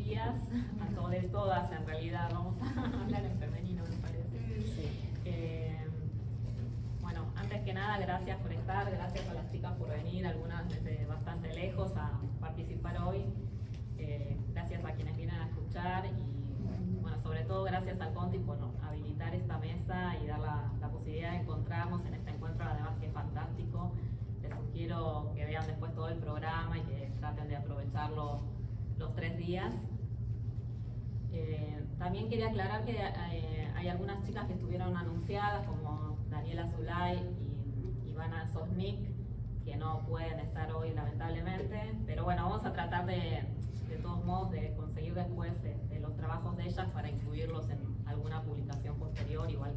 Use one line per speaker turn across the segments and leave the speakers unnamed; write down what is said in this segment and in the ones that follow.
días, a todos y todas, en realidad vamos a hablar en femenino, me parece.
Sí.
Bueno, antes que nada, gracias por estar, gracias a las chicas por venir, algunas desde bastante lejos a participar hoy. Gracias a quienes vienen a escuchar y, bueno, sobre todo gracias al Conti por habilitar esta mesa y dar la posibilidad de encontrarnos en este encuentro, además que es fantástico. Les sugiero que vean después todo el programa y que traten de aprovecharlo los 3 días. También quería aclarar que hay algunas chicas que estuvieron anunciadas, como Daniela Zulay y Ivana Sosnik, que no pueden estar hoy lamentablemente, pero bueno, vamos a tratar de todos modos de conseguir después los trabajos de ellas para incluirlos en alguna publicación posterior, igual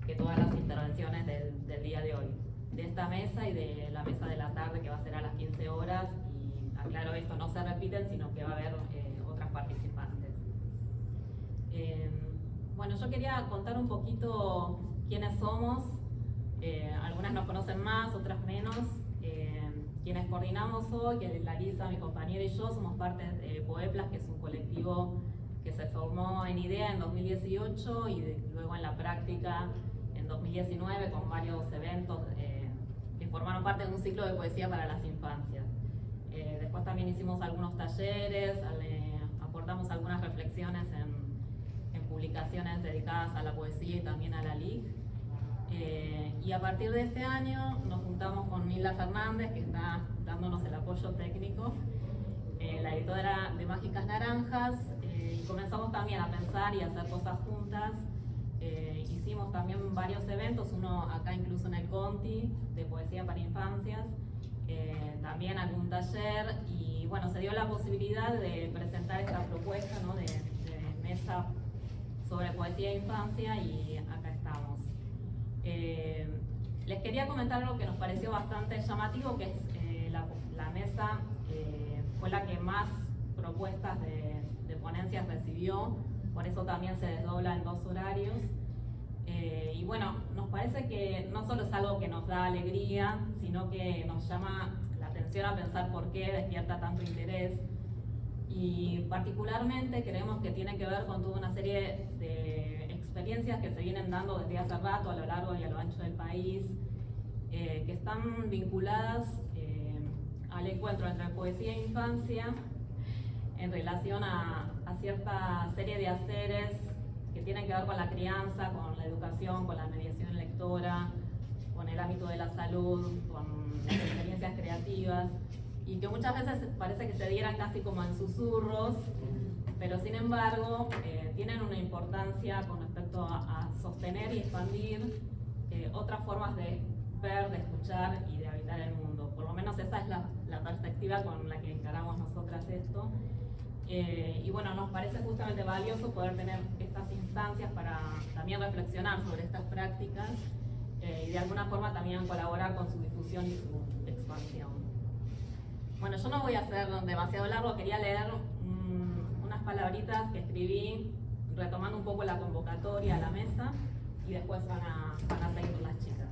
que todas las intervenciones del día de hoy, de esta mesa y de la mesa de la tarde, que va a ser a las 15 horas, y aclaro, esto no se repiten, sino que va a haber otras participantes. Bueno, yo quería contar un poquito quiénes somos. Algunas nos conocen más, otras menos. Quienes coordinamos hoy, que Larisa, mi compañera, y yo somos parte de Poeplas, que es un colectivo que se formó en IDEA en 2018 y luego en la práctica en 2019 con varios eventos que formaron parte de un ciclo de poesía para las infancias. Después también hicimos algunos talleres, aportamos algunas reflexiones en publicaciones dedicadas a la poesía y también a la LIC. Y a partir de este año nos juntamos con Nilda Fernández, que está dándonos el apoyo técnico, la editora de Mágicas Naranjas, y comenzamos también a pensar y a hacer cosas juntas. Hicimos también varios eventos, uno acá incluso en el Conti, de poesía para infancias, también algún taller, y bueno, se dio la posibilidad de presentar esta propuesta, ¿no?, de mesa sobre poesía e infancia, y acá estamos. Les quería comentar algo que nos pareció bastante llamativo, que es la mesa fue la que más propuestas de ponencias recibió, por eso también se desdobla en 2 horarios. Y bueno, nos parece que no solo es algo que nos da alegría, sino que nos llama la atención a pensar por qué despierta tanto interés. Y particularmente creemos que tiene que ver con toda una serie de experiencias que se vienen dando desde hace rato a lo largo y a lo ancho del país, que están vinculadas al encuentro entre poesía e infancia en relación a cierta serie de haceres que tienen que ver con la crianza, con la educación, con la mediación lectora, con el ámbito de la salud, con las experiencias creativas, y que muchas veces parece que se dieran casi como en susurros, pero sin embargo tienen una importancia con respecto a sostener y expandir otras formas de ver, de escuchar y de habitar el mundo. Por lo menos esa es la perspectiva con la que encaramos nosotras esto. Y bueno, nos parece justamente valioso poder tener estas instancias para también reflexionar sobre estas prácticas y de alguna forma también colaborar con su difusión y su expansión. Bueno, yo no voy a hacer demasiado largo, quería leer unas palabritas que escribí retomando un poco la convocatoria a la mesa, y después van a seguir las chicas.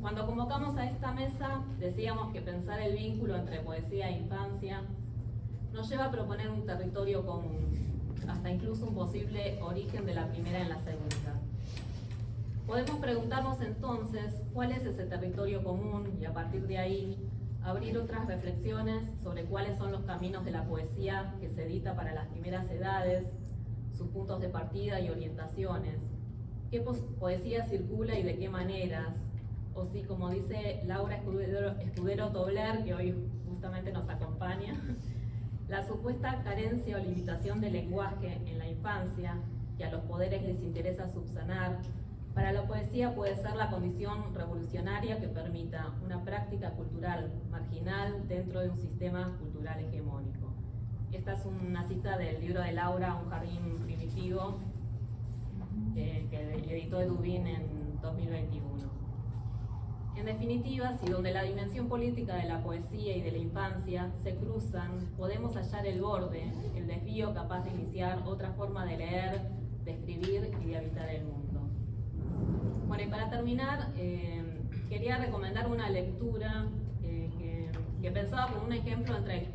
Cuando convocamos a esta mesa, decíamos que pensar el vínculo entre poesía e infancia nos lleva a proponer un territorio común, hasta incluso un posible origen de la primera en la segunda. Podemos preguntarnos entonces cuál es ese territorio común y a partir de ahí abrir otras reflexiones sobre cuáles son los caminos de la poesía que se edita para las primeras edades, sus puntos de partida y orientaciones, qué poesía circula y de qué maneras, o si, como dice Laura Escudero Tobler, que hoy justamente nos acompaña, la supuesta carencia o limitación del lenguaje en la infancia, que a los poderes les interesa subsanar, para la poesía puede ser la condición revolucionaria que permita una práctica cultural marginal dentro de un sistema cultural hegemónico. Esta es una cita del libro de Laura, Un jardín primitivo, que editó Edubín en 2021. En definitiva, si donde la dimensión política de la poesía y de la infancia se cruzan, podemos hallar el borde, el desvío capaz de iniciar otra forma de leer, de escribir y de habitar el mundo. Bueno, y para terminar, quería recomendar una lectura que pensaba como un ejemplo entre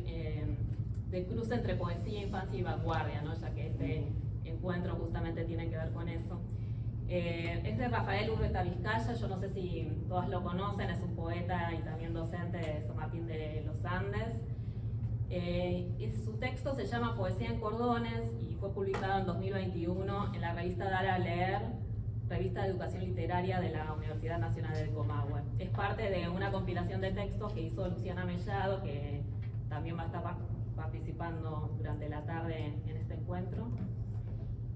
de cruce entre poesía, infancia y vanguardia, ¿no? Ya que este encuentro justamente tiene que ver con eso. Es de Rafael Urreta Vizcaya, yo no sé si todas lo conocen, es un poeta y también docente de San Martín de los Andes. Su texto se llama Poesía en Cordones y fue publicado en 2021 en la revista Dar a Leer, revista de educación literaria de la Universidad Nacional del Comahue. Es parte de una compilación de textos que hizo Luciana Mellado, que también va a estar participando durante la tarde en este encuentro.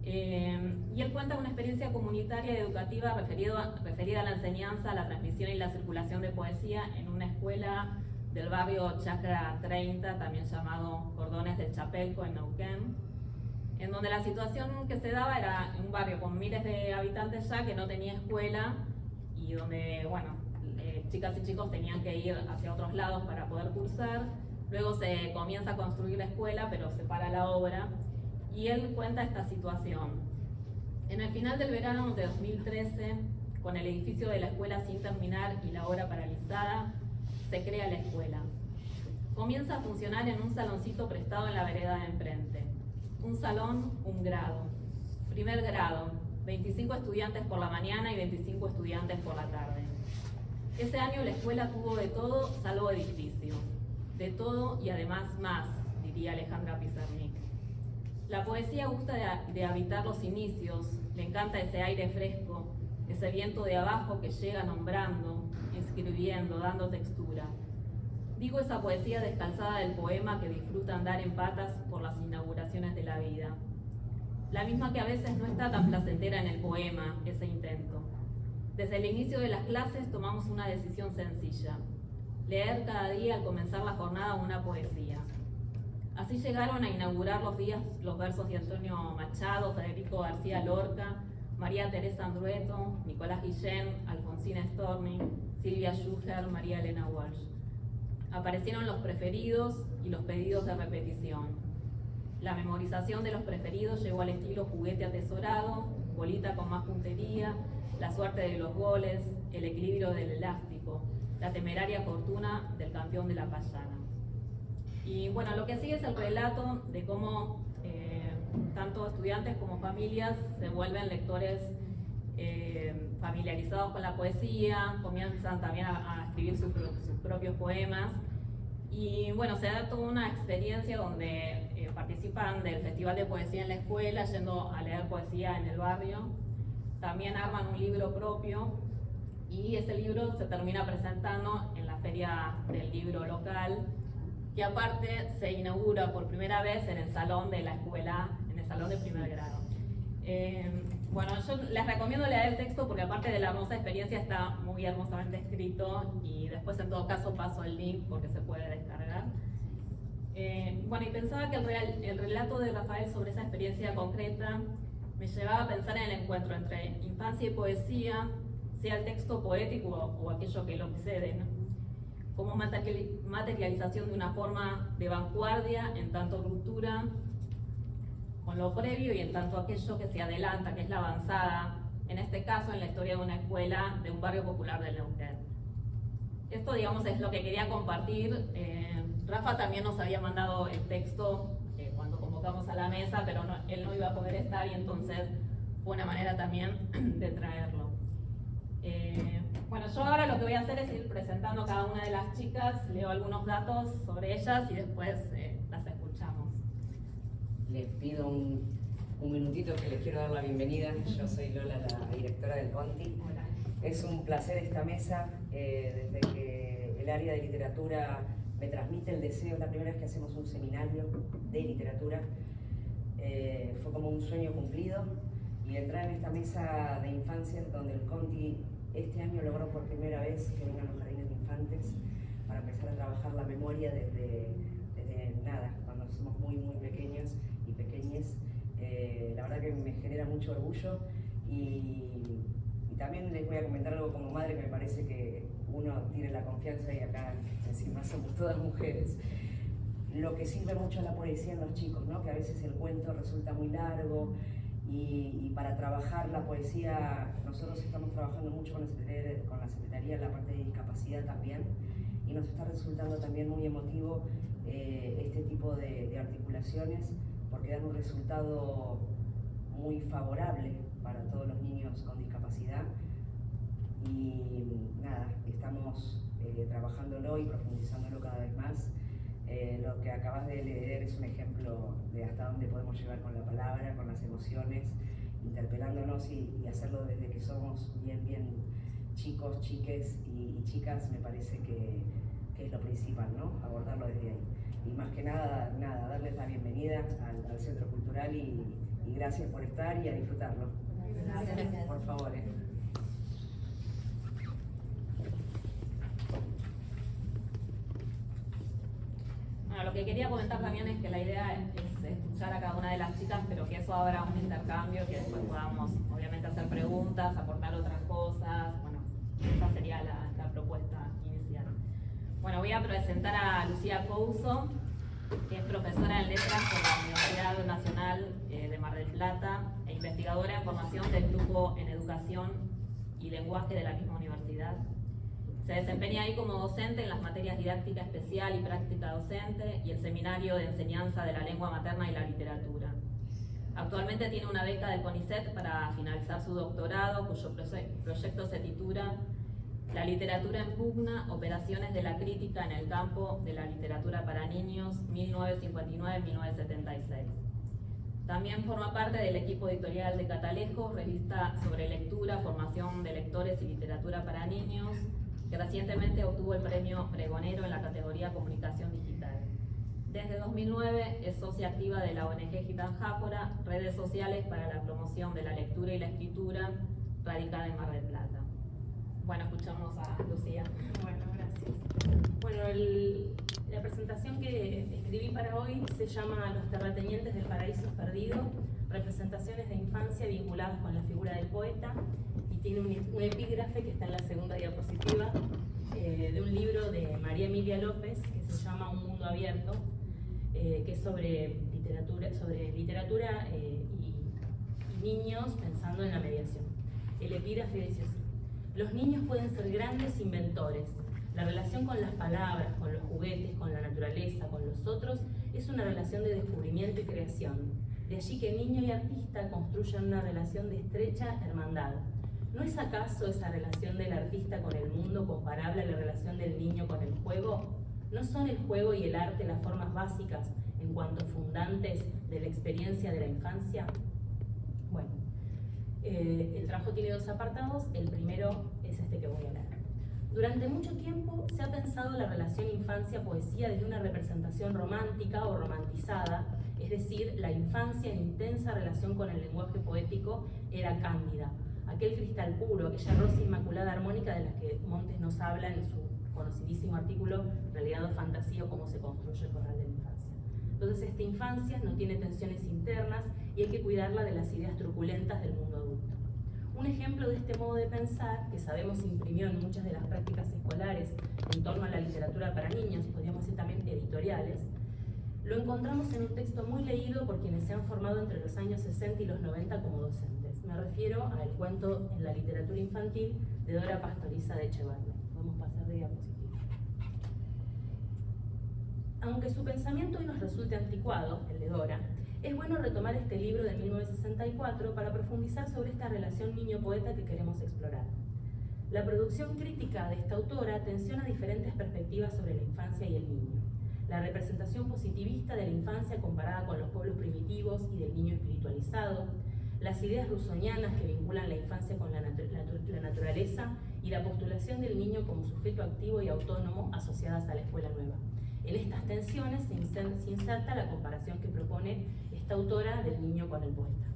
Y él cuenta una experiencia comunitaria y educativa referida a la enseñanza, la transmisión y la circulación de poesía en una escuela del barrio Chacra 30, también llamado Cordones del Chapelco, en Neuquén, en donde la situación que se daba era un barrio con miles de habitantes ya que no tenía escuela y donde, bueno, chicas y chicos tenían que ir hacia otros lados para poder cursar. Luego se comienza a construir la escuela, pero se para la obra. Y él cuenta esta situación. En el final del verano de 2013, con el edificio de la escuela sin terminar y la obra paralizada, se crea la escuela. Comienza a funcionar en un saloncito prestado en la vereda de enfrente. Un salón, un grado. Primer grado, 25 estudiantes por la mañana y 25 estudiantes por la tarde. Ese año la escuela tuvo de todo salvo edificio. De todo y además más, diría Alejandra Pizarnik. La poesía gusta de habitar los inicios, le encanta ese aire fresco, ese viento de abajo que llega nombrando, escribiendo, dando textura. Digo esa poesía descansada del poema que disfruta andar en patas por las inauguraciones de la vida. La misma que a veces no está tan placentera en el poema, ese intento. Desde el inicio de las clases tomamos una decisión sencilla: leer cada día al comenzar la jornada una poesía. Así llegaron a inaugurar los días los versos de Antonio Machado, Federico García Lorca, María Teresa Andrueto, Nicolás Guillén, Alfonsina Storni, Silvia Schuher, María Elena Walsh. Aparecieron los preferidos y los pedidos de repetición. La memorización de los preferidos llegó al estilo juguete atesorado, bolita con más puntería, la suerte de los goles, el equilibrio del elástico, la temeraria fortuna del campeón de la payana. Y bueno, lo que sigue es el relato de cómo tanto estudiantes como familias se vuelven lectores familiarizados con la poesía, comienzan también a escribir sus propios poemas. Y bueno, se da toda una experiencia donde participan del Festival de Poesía en la escuela, yendo a leer poesía en el barrio. También arman un libro propio y ese libro se termina presentando en la Feria del Libro local, que aparte se inaugura por primera vez en el salón de la escuela, en el salón de primer grado. Bueno, yo les recomiendo leer el texto porque aparte de la hermosa experiencia está muy hermosamente escrito y después en todo caso paso el link porque se puede descargar. Bueno, y pensaba que el relato de Rafael sobre esa experiencia concreta me llevaba a pensar en el encuentro entre infancia y poesía, sea el texto poético o aquello que lo precede, ¿no? Como materialización de una forma de vanguardia, en tanto ruptura con lo previo y en tanto aquello que se adelanta, que es la avanzada, en este caso en la historia de una escuela de un barrio popular del Neuquén. Esto, digamos, es lo que quería compartir. Rafa también nos había mandado el texto cuando convocamos a la mesa, pero él no iba a poder estar y entonces fue una manera también de traerlo. Bueno, yo ahora lo que voy a hacer es ir presentando a cada una de las chicas, leo algunos datos sobre ellas y después las escuchamos.
Les pido un minutito que les quiero dar la bienvenida. Yo soy Lola, la directora del Conti.
Hola.
Es un placer esta mesa, desde que el área de literatura me transmite el deseo. Es la primera vez que hacemos un seminario de literatura. Fue como un sueño cumplido y entrar en esta mesa de infancias donde el Conti este año logró por primera vez que vengan los jardines de infantes para empezar a trabajar la memoria desde nada, cuando somos muy pequeños y pequeñas. La verdad que me genera mucho orgullo y también les voy a comentar algo como madre. Me parece que uno tiene la confianza y acá encima somos todas mujeres. Lo que sirve mucho es la poesía en los chicos, ¿no? Que a veces el cuento resulta muy largo y para trabajar la poesía nosotros estamos trabajando mucho con la Secretaría en la parte de discapacidad también y nos está resultando también muy emotivo este tipo de articulaciones porque dan un resultado muy favorable para todos los niños con discapacidad. Y nada, estamos trabajándolo y profundizándolo cada vez más. Lo que acabas de leer es un ejemplo de hasta dónde podemos llegar con la palabra, con las emociones, interpelándonos y hacerlo desde que somos bien chicos, chiques y chicas. Me parece que es lo principal, ¿no? Abordarlo desde ahí. Y más que nada, darles la bienvenida al Centro Cultural y gracias por estar y a disfrutarlo.
Gracias.
Por favor.
Bueno, lo que quería comentar también es que la idea es escuchar a cada una de las chicas, pero que eso abra un intercambio, que después podamos obviamente hacer preguntas, aportar otras cosas. Bueno, esa sería la propuesta inicial. Bueno, voy a presentar a Lucía Couso, que es profesora en Letras por la Universidad Nacional de Mar del Plata e investigadora en formación del grupo en Educación y Lenguaje de la misma universidad. Se desempeña ahí como docente en las materias didáctica especial y práctica docente y el seminario de enseñanza de la lengua materna y la literatura. Actualmente tiene una beca del CONICET para finalizar su doctorado, cuyo proyecto se titula La literatura en pugna, operaciones de la crítica en el campo de la literatura para niños, 1959-1976. También forma parte del equipo editorial de Catalejo, revista sobre lectura, formación de lectores y literatura para niños, que recientemente obtuvo el premio Pregonero en la categoría Comunicación Digital. Desde 2009 es socia activa de la ONG Gitanjáfora, redes sociales para la promoción de la lectura y la escritura, radicada en Mar del Plata. Bueno, escuchamos a Lucía.
Bueno, gracias. Bueno, la presentación que escribí para hoy se llama Los terratenientes del paraíso perdido, representaciones de infancia vinculadas con la figura del poeta, y tiene un epígrafe que está en la segunda diapositiva de un libro de María Emilia López que se llama Un mundo abierto, que es sobre literatura y niños pensando en la mediación. El epígrafe dice así: los niños pueden ser grandes inventores. La relación con las palabras, con los juguetes, con la naturaleza, con los otros, es una relación de descubrimiento y creación. De allí que niño y artista construyan una relación de estrecha hermandad. ¿No es acaso esa relación del artista con el mundo comparable a la relación del niño con el juego? ¿No son el juego y el arte las formas básicas en cuanto fundantes de la experiencia de la infancia? Bueno, el trabajo tiene dos apartados. El primero es este que voy a leer. Durante mucho tiempo se ha pensado la relación infancia-poesía desde una representación romántica o romantizada, es decir, la infancia en intensa relación con el lenguaje poético era cándida, aquel cristal puro, aquella rosa inmaculada armónica de la que Montes nos habla en su conocidísimo artículo Realidad o Fantasía o cómo se construye el corral de la infancia. Entonces esta infancia no tiene tensiones internas y hay que cuidarla de las ideas truculentas del mundo adulto. Un ejemplo de este modo de pensar, que sabemos se imprimió en muchas de las prácticas escolares en torno a la literatura para niños, podríamos decir también editoriales, lo encontramos en un texto muy leído por quienes se han formado entre los años 60 y los 90 como docentes. Me refiero al cuento En la literatura infantil de Dora Pastoriza de Echevarne. Vamos a pasar de diapositiva. Aunque su pensamiento hoy nos resulte anticuado, el de Dora, es bueno retomar este libro de 1964 para profundizar sobre esta relación niño-poeta que queremos explorar. La producción crítica de esta autora tensiona diferentes perspectivas sobre la infancia y el niño. La representación positivista de la infancia comparada con los pueblos primitivos y del niño espiritualizado, las ideas rusonianas que vinculan la infancia con la naturaleza y la postulación del niño como sujeto activo y autónomo asociadas a la escuela nueva. En estas tensiones se inserta la comparación que propone esta autora del niño con el poeta.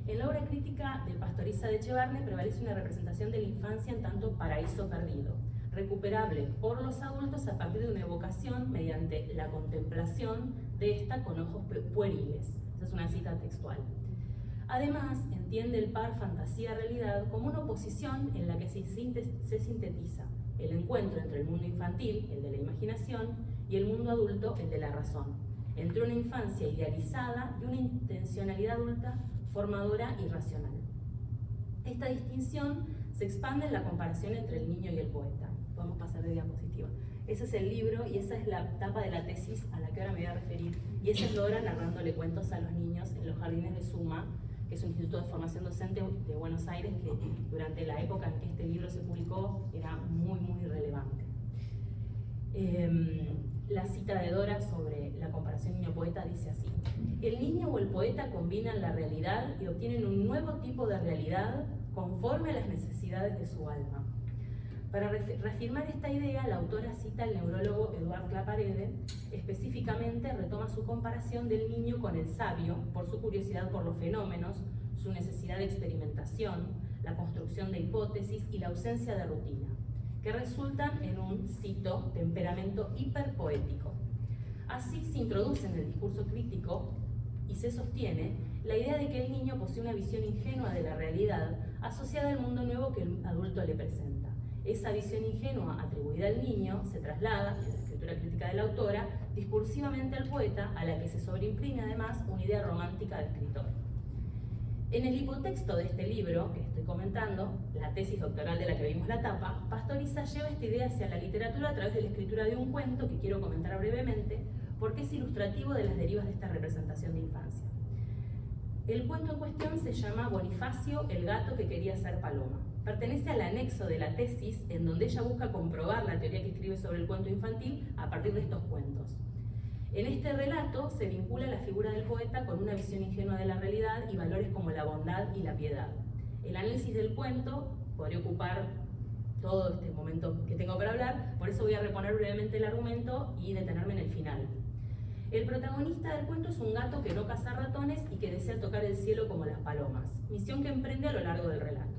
En la obra crítica de Pastoriza de Echevarne prevalece una representación de la infancia en tanto paraíso perdido, recuperable por los adultos a partir de una evocación mediante la contemplación de esta con ojos pueriles. Esa es una cita textual. Además, entiende el par fantasía-realidad como una oposición en la que se sintetiza el encuentro entre el mundo infantil, el de la imaginación, y el mundo adulto, el de la razón, entre una infancia idealizada y una intencionalidad adulta formadora y racional. Esta distinción se expande en la comparación entre el niño y el poeta. Podemos pasar de diapositiva. Ese es el libro y esa es la etapa de la tesis a la que ahora me voy a referir. Y esa es Dora narrándole cuentos a los niños en los jardines de Suma, que es un instituto de formación docente de Buenos Aires que durante la época en que este libro se publicó era muy, muy relevante. La cita de Dora sobre la comparación niño-poeta dice así: el niño o el poeta combinan la realidad y obtienen un nuevo tipo de realidad conforme a las necesidades de su alma. Para reafirmar esta idea, la autora cita al neurólogo Eduard Claparede. Específicamente retoma su comparación del niño con el sabio por su curiosidad por los fenómenos, su necesidad de experimentación, la construcción de hipótesis y la ausencia de rutina, que resultan en un, cito, temperamento hiperpoético. Así se introduce en el discurso crítico y se sostiene la idea de que el niño posee una visión ingenua de la realidad asociada al mundo nuevo que el adulto le presenta. Esa visión ingenua atribuida al niño se traslada, en la escritura crítica de la autora, discursivamente al poeta, a la que se sobreimprime además una idea romántica del escritor. En el hipotexto de este libro que estoy comentando, la tesis doctoral de la que vimos la tapa, Pastoriza lleva esta idea hacia la literatura a través de la escritura de un cuento que quiero comentar brevemente, porque es ilustrativo de las derivas de esta representación de infancia. El cuento en cuestión se llama Bonifacio, el gato que quería ser paloma. Pertenece al anexo de la tesis en donde ella busca comprobar la teoría que escribe sobre el cuento infantil a partir de estos cuentos. En este relato se vincula la figura del poeta con una visión ingenua de la realidad y valores como la bondad y la piedad. El análisis del cuento podría ocupar todo este momento que tengo para hablar, por eso voy a reponer brevemente el argumento y detenerme en el final. El protagonista del cuento es un gato que no caza ratones y que desea tocar el cielo como las palomas, misión que emprende a lo largo del relato.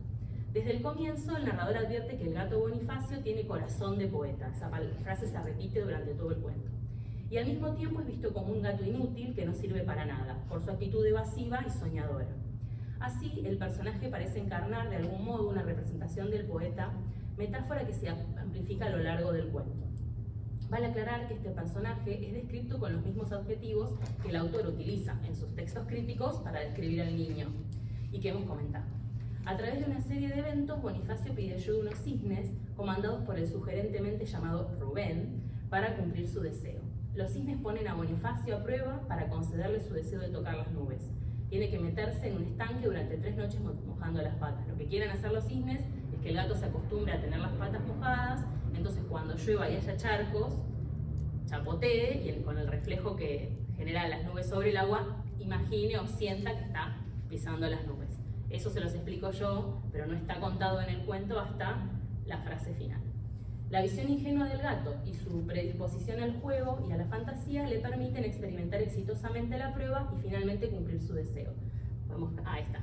Desde el comienzo, el narrador advierte que el gato Bonifacio tiene corazón de poeta. Esa frase se repite durante todo el cuento. Y al mismo tiempo es visto como un gato inútil que no sirve para nada, por su actitud evasiva y soñadora. Así, el personaje parece encarnar de algún modo una representación del poeta, metáfora que se amplifica a lo largo del cuento. Vale aclarar que este personaje es descrito con los mismos adjetivos que el autor utiliza en sus textos críticos para describir al niño y que hemos comentado. A través de una serie de eventos, Bonifacio pide ayuda a unos cisnes, comandados por el sugerentemente llamado Rubén, para cumplir su deseo. Los cisnes ponen a Bonifacio a prueba para concederle su deseo de tocar las nubes. Tiene que meterse en un estanque durante 3 noches mojando las patas. Lo que quieren hacer los cisnes es que el gato se acostumbre a tener las patas mojadas, entonces cuando llueva y haya charcos, chapotee y con el reflejo que generan las nubes sobre el agua, imagine o sienta que está pisando las nubes. Eso se los explico yo, pero no está contado en el cuento hasta la frase final. La visión ingenua del gato y su predisposición al juego y a la fantasía le permiten experimentar exitosamente la prueba y finalmente cumplir su deseo. Ahí está.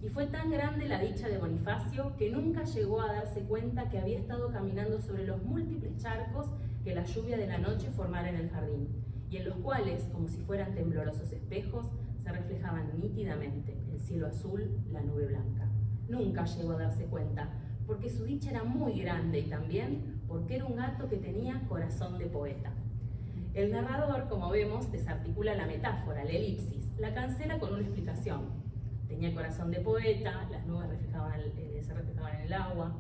Y fue tan grande la dicha de Bonifacio que nunca llegó a darse cuenta que había estado caminando sobre los múltiples charcos que la lluvia de la noche formara en el jardín, y en los cuales, como si fueran temblorosos espejos, se reflejaban nítidamente el cielo azul, la nube blanca. Nunca llegó a darse cuenta, porque su dicha era muy grande y también porque era un gato que tenía corazón de poeta. El narrador, como vemos, desarticula la metáfora, la elipsis, la cancela con una explicación. Tenía corazón de poeta, las nubes se reflejaban en el agua.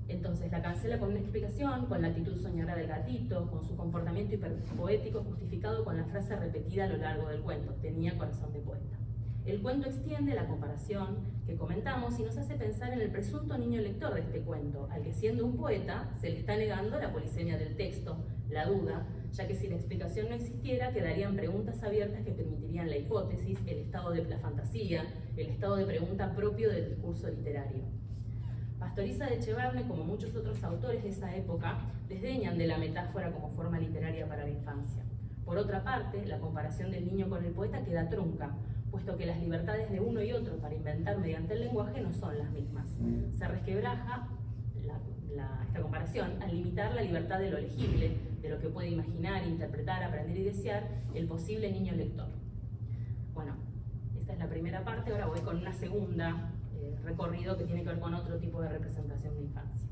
Entonces la cancela con una explicación, con la actitud soñadora del gatito, con su comportamiento hiperpoético justificado con la frase repetida a lo largo del cuento: tenía corazón de poeta. El cuento extiende la comparación que comentamos y nos hace pensar en el presunto niño lector de este cuento, al que siendo un poeta se le está negando la polisemia del texto, la duda, ya que si la explicación no existiera quedarían preguntas abiertas que permitirían la hipótesis, el estado de la fantasía, el estado de pregunta propio del discurso literario. Pastoriza de Echeverne, como muchos otros autores de esa época, desdeñan de la metáfora como forma literaria para la infancia. Por otra parte, la comparación del niño con el poeta queda trunca, puesto que las libertades de uno y otro para inventar mediante el lenguaje no son las mismas. Se resquebraja esta comparación al limitar la libertad de lo legible, de lo que puede imaginar, interpretar, aprender y desear el posible niño lector. Bueno, esta es la primera parte, ahora voy con una segunda recorrido que tiene que ver con otro tipo de representación de infancia.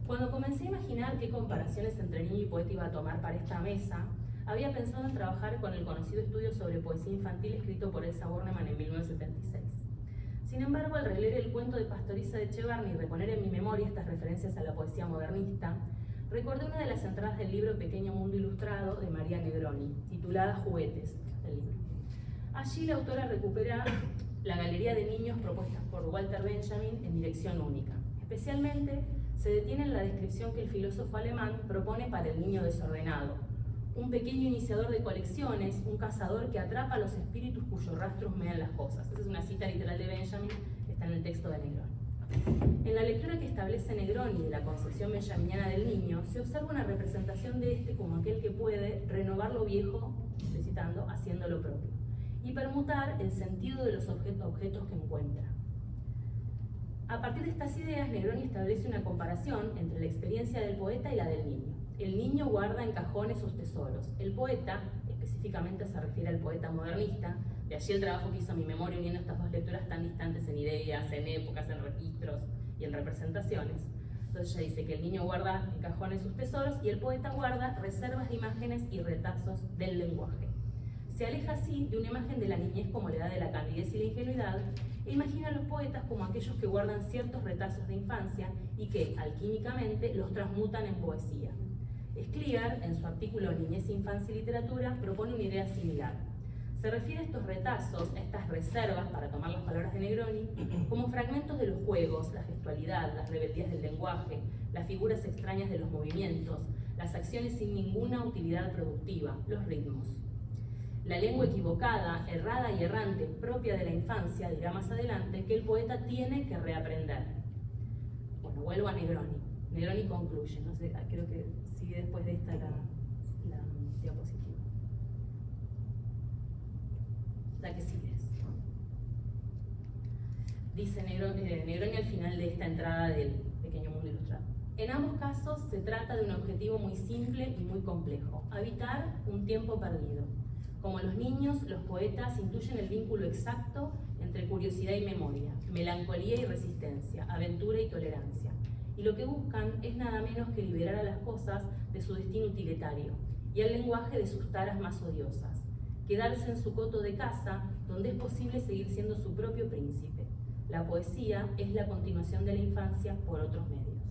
Cuando comencé a imaginar qué comparaciones entre niño y poeta iba a tomar para esta mesa, había pensado en trabajar con el conocido estudio sobre poesía infantil escrito por Elsa Bornemann en 1976. Sin embargo, al releer el cuento de Pastoriza de Echeverne y reponer en mi memoria estas referencias a la poesía modernista, recordé una de las entradas del libro Pequeño Mundo Ilustrado de María Negroni, titulada Juguetes, el libro. Allí la autora recupera la galería de niños propuestas por Walter Benjamin en dirección única. Especialmente se detiene en la descripción que el filósofo alemán propone para el niño desordenado, un pequeño iniciador de colecciones, un cazador que atrapa a los espíritus cuyos rastros mean las cosas. Esa es una cita literal de Benjamin que está en el texto de Negroni. En la lectura que establece Negroni de la concepción benjaminiana del niño, se observa una representación de este como aquel que puede renovar lo viejo, estoy citando, haciendo lo propio, y permutar el sentido de los objetos que encuentra. A partir de estas ideas, Negroni establece una comparación entre la experiencia del poeta y la del niño. El niño guarda en cajones sus tesoros. El poeta, específicamente se refiere al poeta modernista, de allí el trabajo que hizo Mi Memoria uniendo estas dos lecturas tan distantes en ideas, en épocas, en registros y en representaciones. Entonces ella dice que el niño guarda en cajones sus tesoros y el poeta guarda reservas de imágenes y retazos del lenguaje. Se aleja así de una imagen de la niñez como la edad de la candidez y la ingenuidad e imagina a los poetas como aquellos que guardan ciertos retazos de infancia y que, alquímicamente, los transmutan en poesía. Scliar, en su artículo Niñez, Infancia y Literatura, propone una idea similar. Se refiere a estos retazos, a estas reservas, para tomar las palabras de Negroni, como fragmentos de los juegos, la gestualidad, las rebeldías del lenguaje, las figuras extrañas de los movimientos, las acciones sin ninguna utilidad productiva, los ritmos. La lengua equivocada, errada y errante, propia de la infancia, dirá más adelante, que el poeta tiene que reaprender. Bueno, vuelvo a Negroni. Negroni concluye, no sé, creo que sigue después de esta la diapositiva. La que sigue es. Dice Negroni al final de esta entrada del Pequeño Mundo Ilustrado. En ambos casos se trata de un objetivo muy simple y muy complejo: habitar un tiempo perdido. Como los niños, los poetas intuyen el vínculo exacto entre curiosidad y memoria, melancolía y resistencia, aventura y tolerancia. Y lo que buscan es nada menos que liberar a las cosas de su destino utilitario y al lenguaje de sus taras más odiosas. Quedarse en su coto de casa, donde es posible seguir siendo su propio príncipe. La poesía es la continuación de la infancia por otros medios.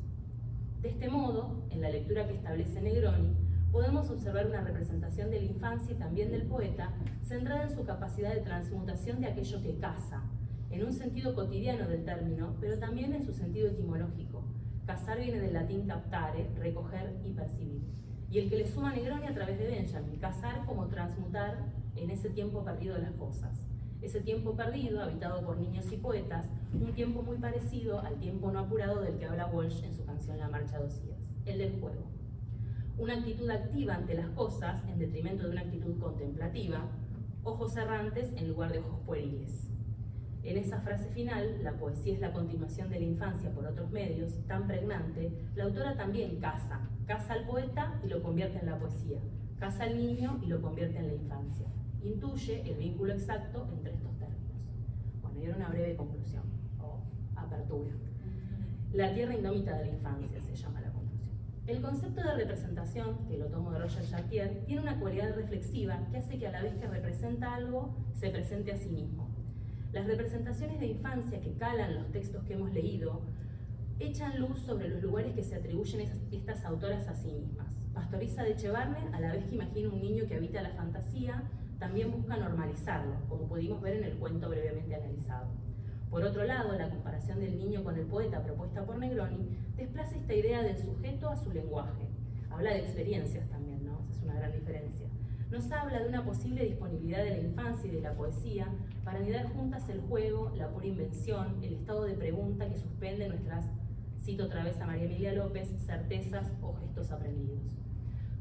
De este modo, en la lectura que establece Negroni, podemos observar una representación de la infancia y también del poeta, centrada en su capacidad de transmutación de aquello que caza, en un sentido cotidiano del término, pero también en su sentido etimológico. Cazar viene del latín captare, recoger y percibir. Y el que le suma Negroni a través de Benjamin, cazar como transmutar en ese tiempo perdido de las cosas. Ese tiempo perdido, habitado por niños y poetas, un tiempo muy parecido al tiempo no apurado del que habla Walsh en su canción La Marcha de Osías, el del juego. Una actitud activa ante las cosas en detrimento de una actitud contemplativa, ojos errantes en lugar de ojos pueriles. En esa frase final, la poesía es la continuación de la infancia por otros medios, tan pregnante, la autora también caza al poeta y lo convierte en la poesía, caza al niño y lo convierte en la infancia. Intuye el vínculo exacto entre estos términos. Bueno, y ahora una breve conclusión, o apertura. La tierra indómita de la infancia se llama la conclusión. El concepto de representación, que lo tomo de Roger Chartier, tiene una cualidad reflexiva que hace que a la vez que representa algo, se presente a sí mismo. Las representaciones de infancia que calan los textos que hemos leído echan luz sobre los lugares que se atribuyen estas autoras a sí mismas. Pastoriza de Echevarne, a la vez que imagina un niño que habita la fantasía, también busca normalizarlo, como pudimos ver en el cuento brevemente analizado. Por otro lado, la comparación del niño con el poeta propuesta por Negroni desplaza esta idea del sujeto a su lenguaje. Habla de experiencias también, ¿no? Esa es una gran diferencia. Nos habla de una posible disponibilidad de la infancia y de la poesía para anidar juntas el juego, la pura invención, el estado de pregunta que suspende nuestras, cito otra vez a María Emilia López, certezas o gestos aprendidos.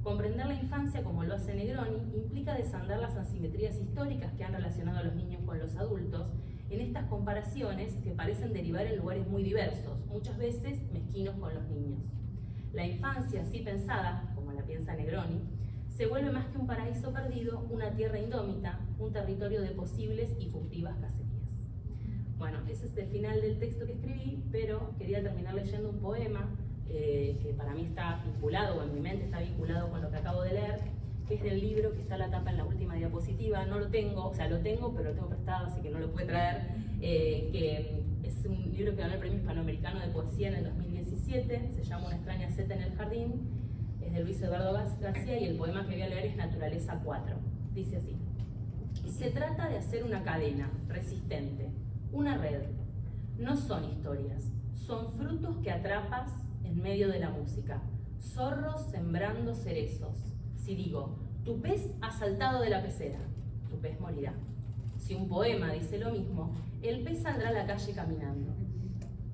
Comprender la infancia como lo hace Negroni implica desandar las asimetrías históricas que han relacionado a los niños con los adultos en estas comparaciones que parecen derivar en lugares muy diversos, muchas veces mezquinos con los niños. La infancia, así pensada, como la piensa Negroni, se vuelve más que un paraíso perdido, una tierra indómita, un territorio de posibles y furtivas cacerías. Bueno, ese es el final del texto que escribí, pero quería terminar leyendo un poema que para mí está vinculado, o en mi mente está vinculado con lo que acabo de leer, que es del libro que está a la tapa en la última diapositiva. No lo tengo, o sea, lo tengo, pero lo tengo prestado, así que no lo pude traer, que es un libro que ganó el Premio Hispanoamericano de Poesía en el 2017, se llama Una extraña seta en el jardín, es de Luis Eduardo García y el poema que voy a leer es Naturaleza 4. Dice así: se trata de hacer una cadena resistente, una red. No son historias, son frutos que atrapas en medio de la música. Zorros sembrando cerezos. Si digo, tu pez ha saltado de la pecera, tu pez morirá. Si un poema dice lo mismo, el pez saldrá a la calle caminando.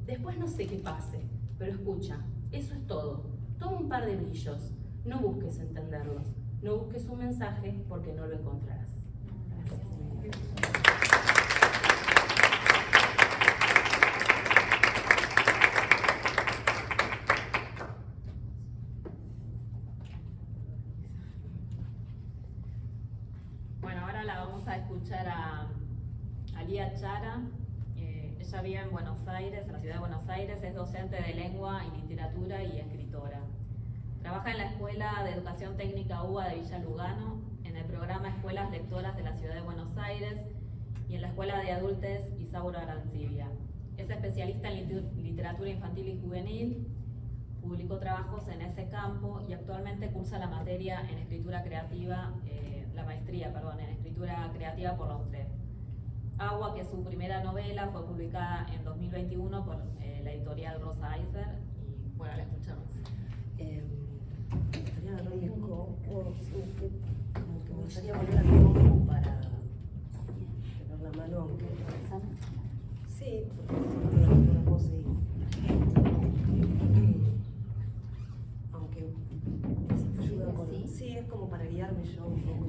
Después no sé qué pase, pero escucha, eso es todo. Toma un par de brillos, no busques entenderlos, no busques un mensaje porque no lo encontrarás. Gracias.
Bueno, ahora la vamos a escuchar a Lía Chara. Ella vive en Buenos Aires, en la ciudad de Buenos Aires, es docente de lengua y literatura y escritora. Trabaja en la Escuela de Educación Técnica UBA de Villa Lugano, en el programa Escuelas Lectoras de la ciudad de Buenos Aires y en la Escuela de Adultos Isauro Arancibia. Es especialista en literatura infantil y juvenil, publicó trabajos en ese campo y actualmente cursa la materia en escritura creativa, la maestría, en escritura creativa por la UTREF. Agua, que es su primera novela, fue publicada en 2021 por la editorial Rosa Iceberg y bueno, la escuchamos.
Me gustaría agarrarme como que me gustaría volver a como para tener la mano, aunque sí, porque no puedo seguir. Aunque si ayuda con, sí, es como para guiarme yo un poco.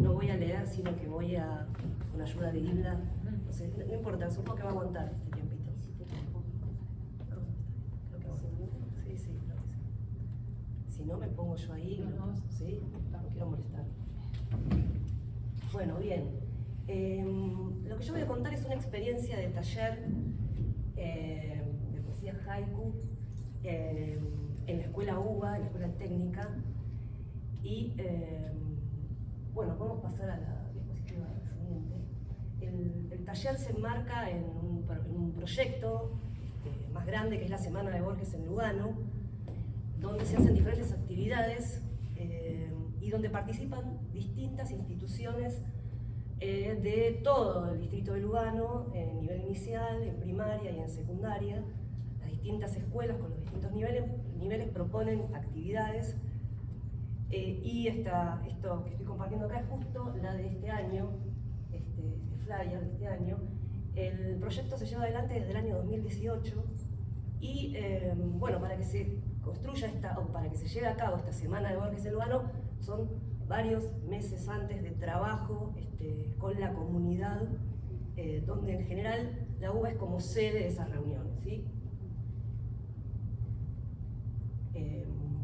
No voy a leer, sino que voy a con ayuda de Hilda. No sé, no importa, supongo que va a aguantar este tiempito. No, creo que aguanta. Sí, sí, creo que sí. Si no, me pongo yo ahí, ¿sí? No quiero molestar. Bueno, bien. Lo que yo voy a contar es una experiencia de taller de poesía haiku en la escuela UBA, en la escuela técnica. Y bueno, podemos pasar a la diapositiva siguiente. El taller se enmarca en un proyecto más grande que es la Semana de Borges en Lugano, donde se hacen diferentes actividades y donde participan distintas instituciones de todo el distrito de Lugano, en nivel inicial, en primaria y en secundaria. Las distintas escuelas con los distintos niveles proponen actividades y esto que estoy compartiendo acá es justo la de este año, este flyer de este año. El proyecto se lleva adelante desde el año 2018 y bueno, para que se construya para que se lleve a cabo esta Semana de Borges en Lugano, son varios meses antes de trabajo con la comunidad, donde en general la UBA es como sede de esas reuniones, ¿sí?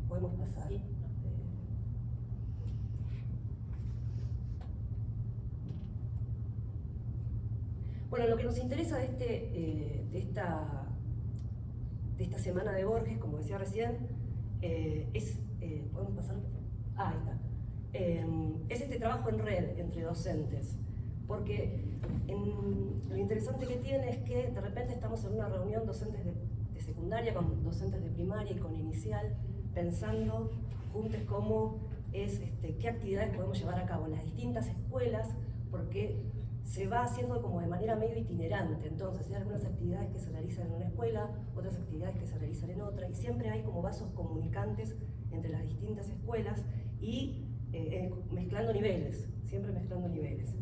Podemos pasar.
Sí.
Bueno, lo que nos interesa de esta Semana de Borges, como decía recién, es, ¿podemos pasar? Ahí está. Es este trabajo en red entre docentes, porque lo interesante que tiene es que de repente estamos en una reunión docentes de secundaria con docentes de primaria y con inicial, pensando juntos cómo es, qué actividades podemos llevar a cabo en las distintas escuelas, porque se va haciendo como de manera medio itinerante. Entonces hay algunas actividades que se realizan en una escuela, otras actividades que se realizan en otra, y siempre hay como vasos comunicantes entre las distintas escuelas y mezclando niveles, siempre mezclando niveles.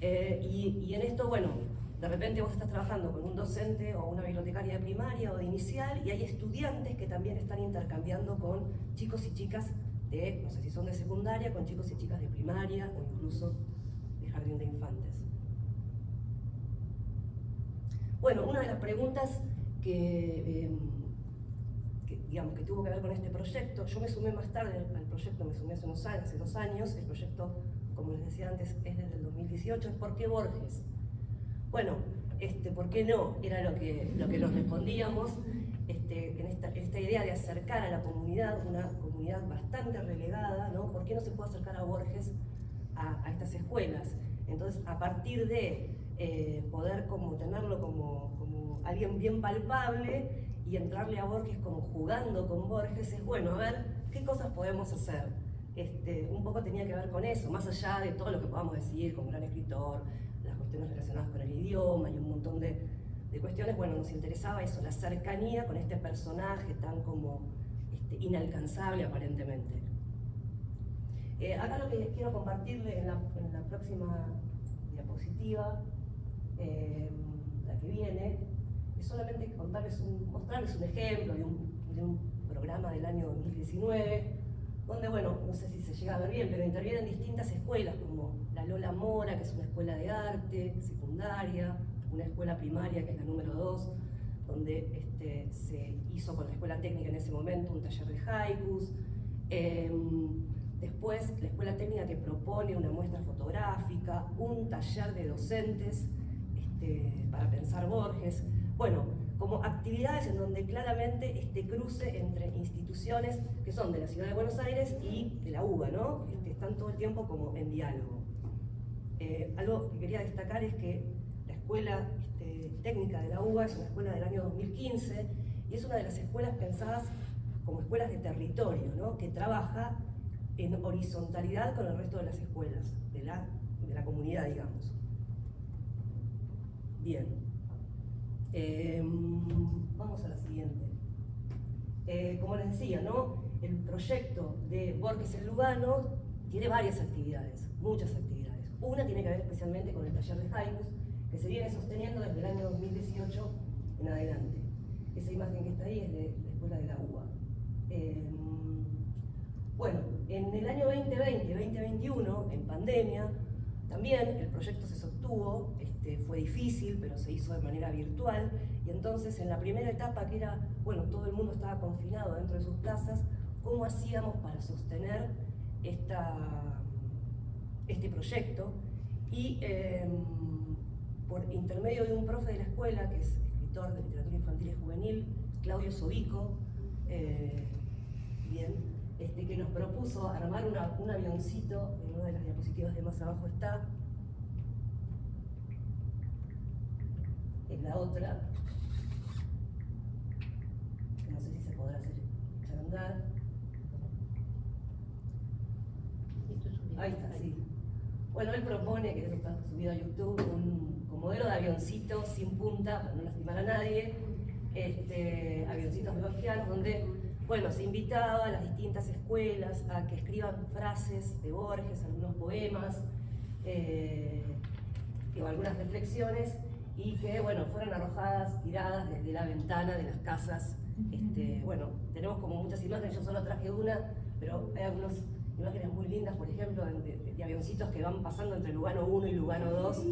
Y en esto, bueno, de repente vos estás trabajando con un docente o una bibliotecaria de primaria o de inicial, y hay estudiantes que también están intercambiando con chicos y chicas de, no sé si son de secundaria, con chicos y chicas de primaria o incluso de jardín de infantes. Bueno, una de las preguntas que digamos, que tuvo que ver con este proyecto, yo me sumé más tarde al proyecto, me sumé hace 2 años, el proyecto, como les decía antes, es desde el 2018, es ¿por qué Borges? Bueno, ¿por qué no? Era lo que nos respondíamos en esta idea de acercar a la comunidad, una comunidad bastante relegada, ¿no? ¿Por qué no se puede acercar a Borges a estas escuelas? Entonces, a partir de poder como tenerlo como alguien bien palpable y entrarle a Borges como jugando con Borges, es bueno, a ver, ¿qué cosas podemos hacer? Un poco tenía que ver con eso, más allá de todo lo que podamos decir como gran escritor, las cuestiones relacionadas con el idioma y un montón de cuestiones. Bueno, nos interesaba eso, la cercanía con este personaje tan como inalcanzable aparentemente. Acá lo que quiero compartirle en la próxima diapositiva, la que viene, es solamente mostrarles un ejemplo de un programa del año 2019, donde, bueno, no sé si se llega a ver bien, pero intervienen distintas escuelas, como la Lola Mora, que es una escuela de arte secundaria, una escuela primaria, que es la número 2, donde se hizo con la escuela técnica en ese momento un taller de haikus. Después, la escuela técnica que propone una muestra fotográfica, un taller de docentes para pensar Borges. Bueno, como actividades en donde claramente este cruce entre instituciones que son de la Ciudad de Buenos Aires y de la UBA, ¿no? Están todo el tiempo como en diálogo. Algo que quería destacar es que la escuela técnica de la UBA es una escuela del año 2015 y es una de las escuelas pensadas como escuelas de territorio, ¿no? Que trabaja en horizontalidad con el resto de las escuelas de la comunidad, digamos. Bien. Vamos a la siguiente. Como les decía, ¿no? El proyecto de Borges en Lugano tiene varias actividades, muchas actividades. Una tiene que ver especialmente con el taller de haikus, que se viene sosteniendo desde el año 2018 en adelante. Esa imagen que está ahí es de la escuela de la UBA. Bueno, en el año 2020-2021, en pandemia, también el proyecto se sostuvo, fue difícil, pero se hizo de manera virtual, y entonces en la primera etapa, que era, bueno, todo el mundo estaba confinado dentro de sus casas, ¿cómo hacíamos para sostener este proyecto? Y por intermedio de un profe de la escuela, que es escritor de literatura infantil y juvenil, Claudio Sobico, que nos propuso armar un avioncito. En una de las diapositivas de más abajo está, en la otra, que no sé si se podrá echar a andar. Ahí está, sí. Bueno, él propone, que eso está subido a YouTube, un modelo de avioncito sin punta, para no lastimar a nadie, avioncitos borgianos, donde, bueno, se invitaba a las distintas escuelas a que escriban frases de Borges, algunos poemas, o algunas reflexiones, y que, bueno, fueran arrojadas, tiradas desde la ventana de las casas. Bueno, tenemos como muchas imágenes, yo solo traje una, pero hay algunas imágenes muy lindas, por ejemplo, de avioncitos que van pasando entre Lugano 1 y Lugano 2.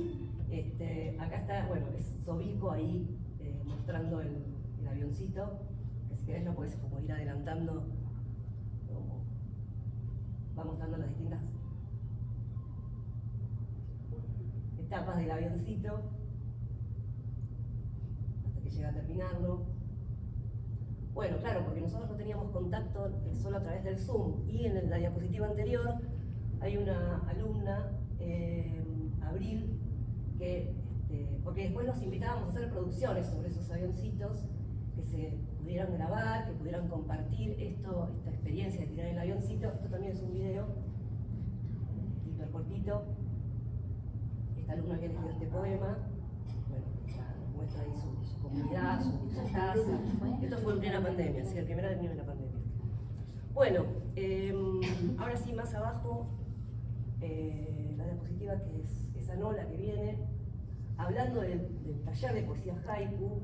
Acá está, bueno, es Sobico ahí mostrando el avioncito, que si querés lo podés como ir adelantando, como va mostrando las distintas etapas del avioncito, hasta que llega a terminarlo. Bueno, claro, porque nosotros no teníamos contacto solo a través del Zoom, y en la diapositiva anterior hay una alumna, Abril, que, porque después nos invitábamos a hacer producciones sobre esos avioncitos, que se pudieran grabar, que pudieran compartir esta experiencia de tirar el avioncito. Esto también es un video, hiper cortito. Esta alumna que escribió este poema, bueno, ya nos muestra ahí su comunidad, su casa. Esto fue en plena pandemia, sí, el primer año de la pandemia. Bueno, ahora sí, más abajo, la diapositiva que es esa, no, la que viene, hablando del taller de poesía haiku,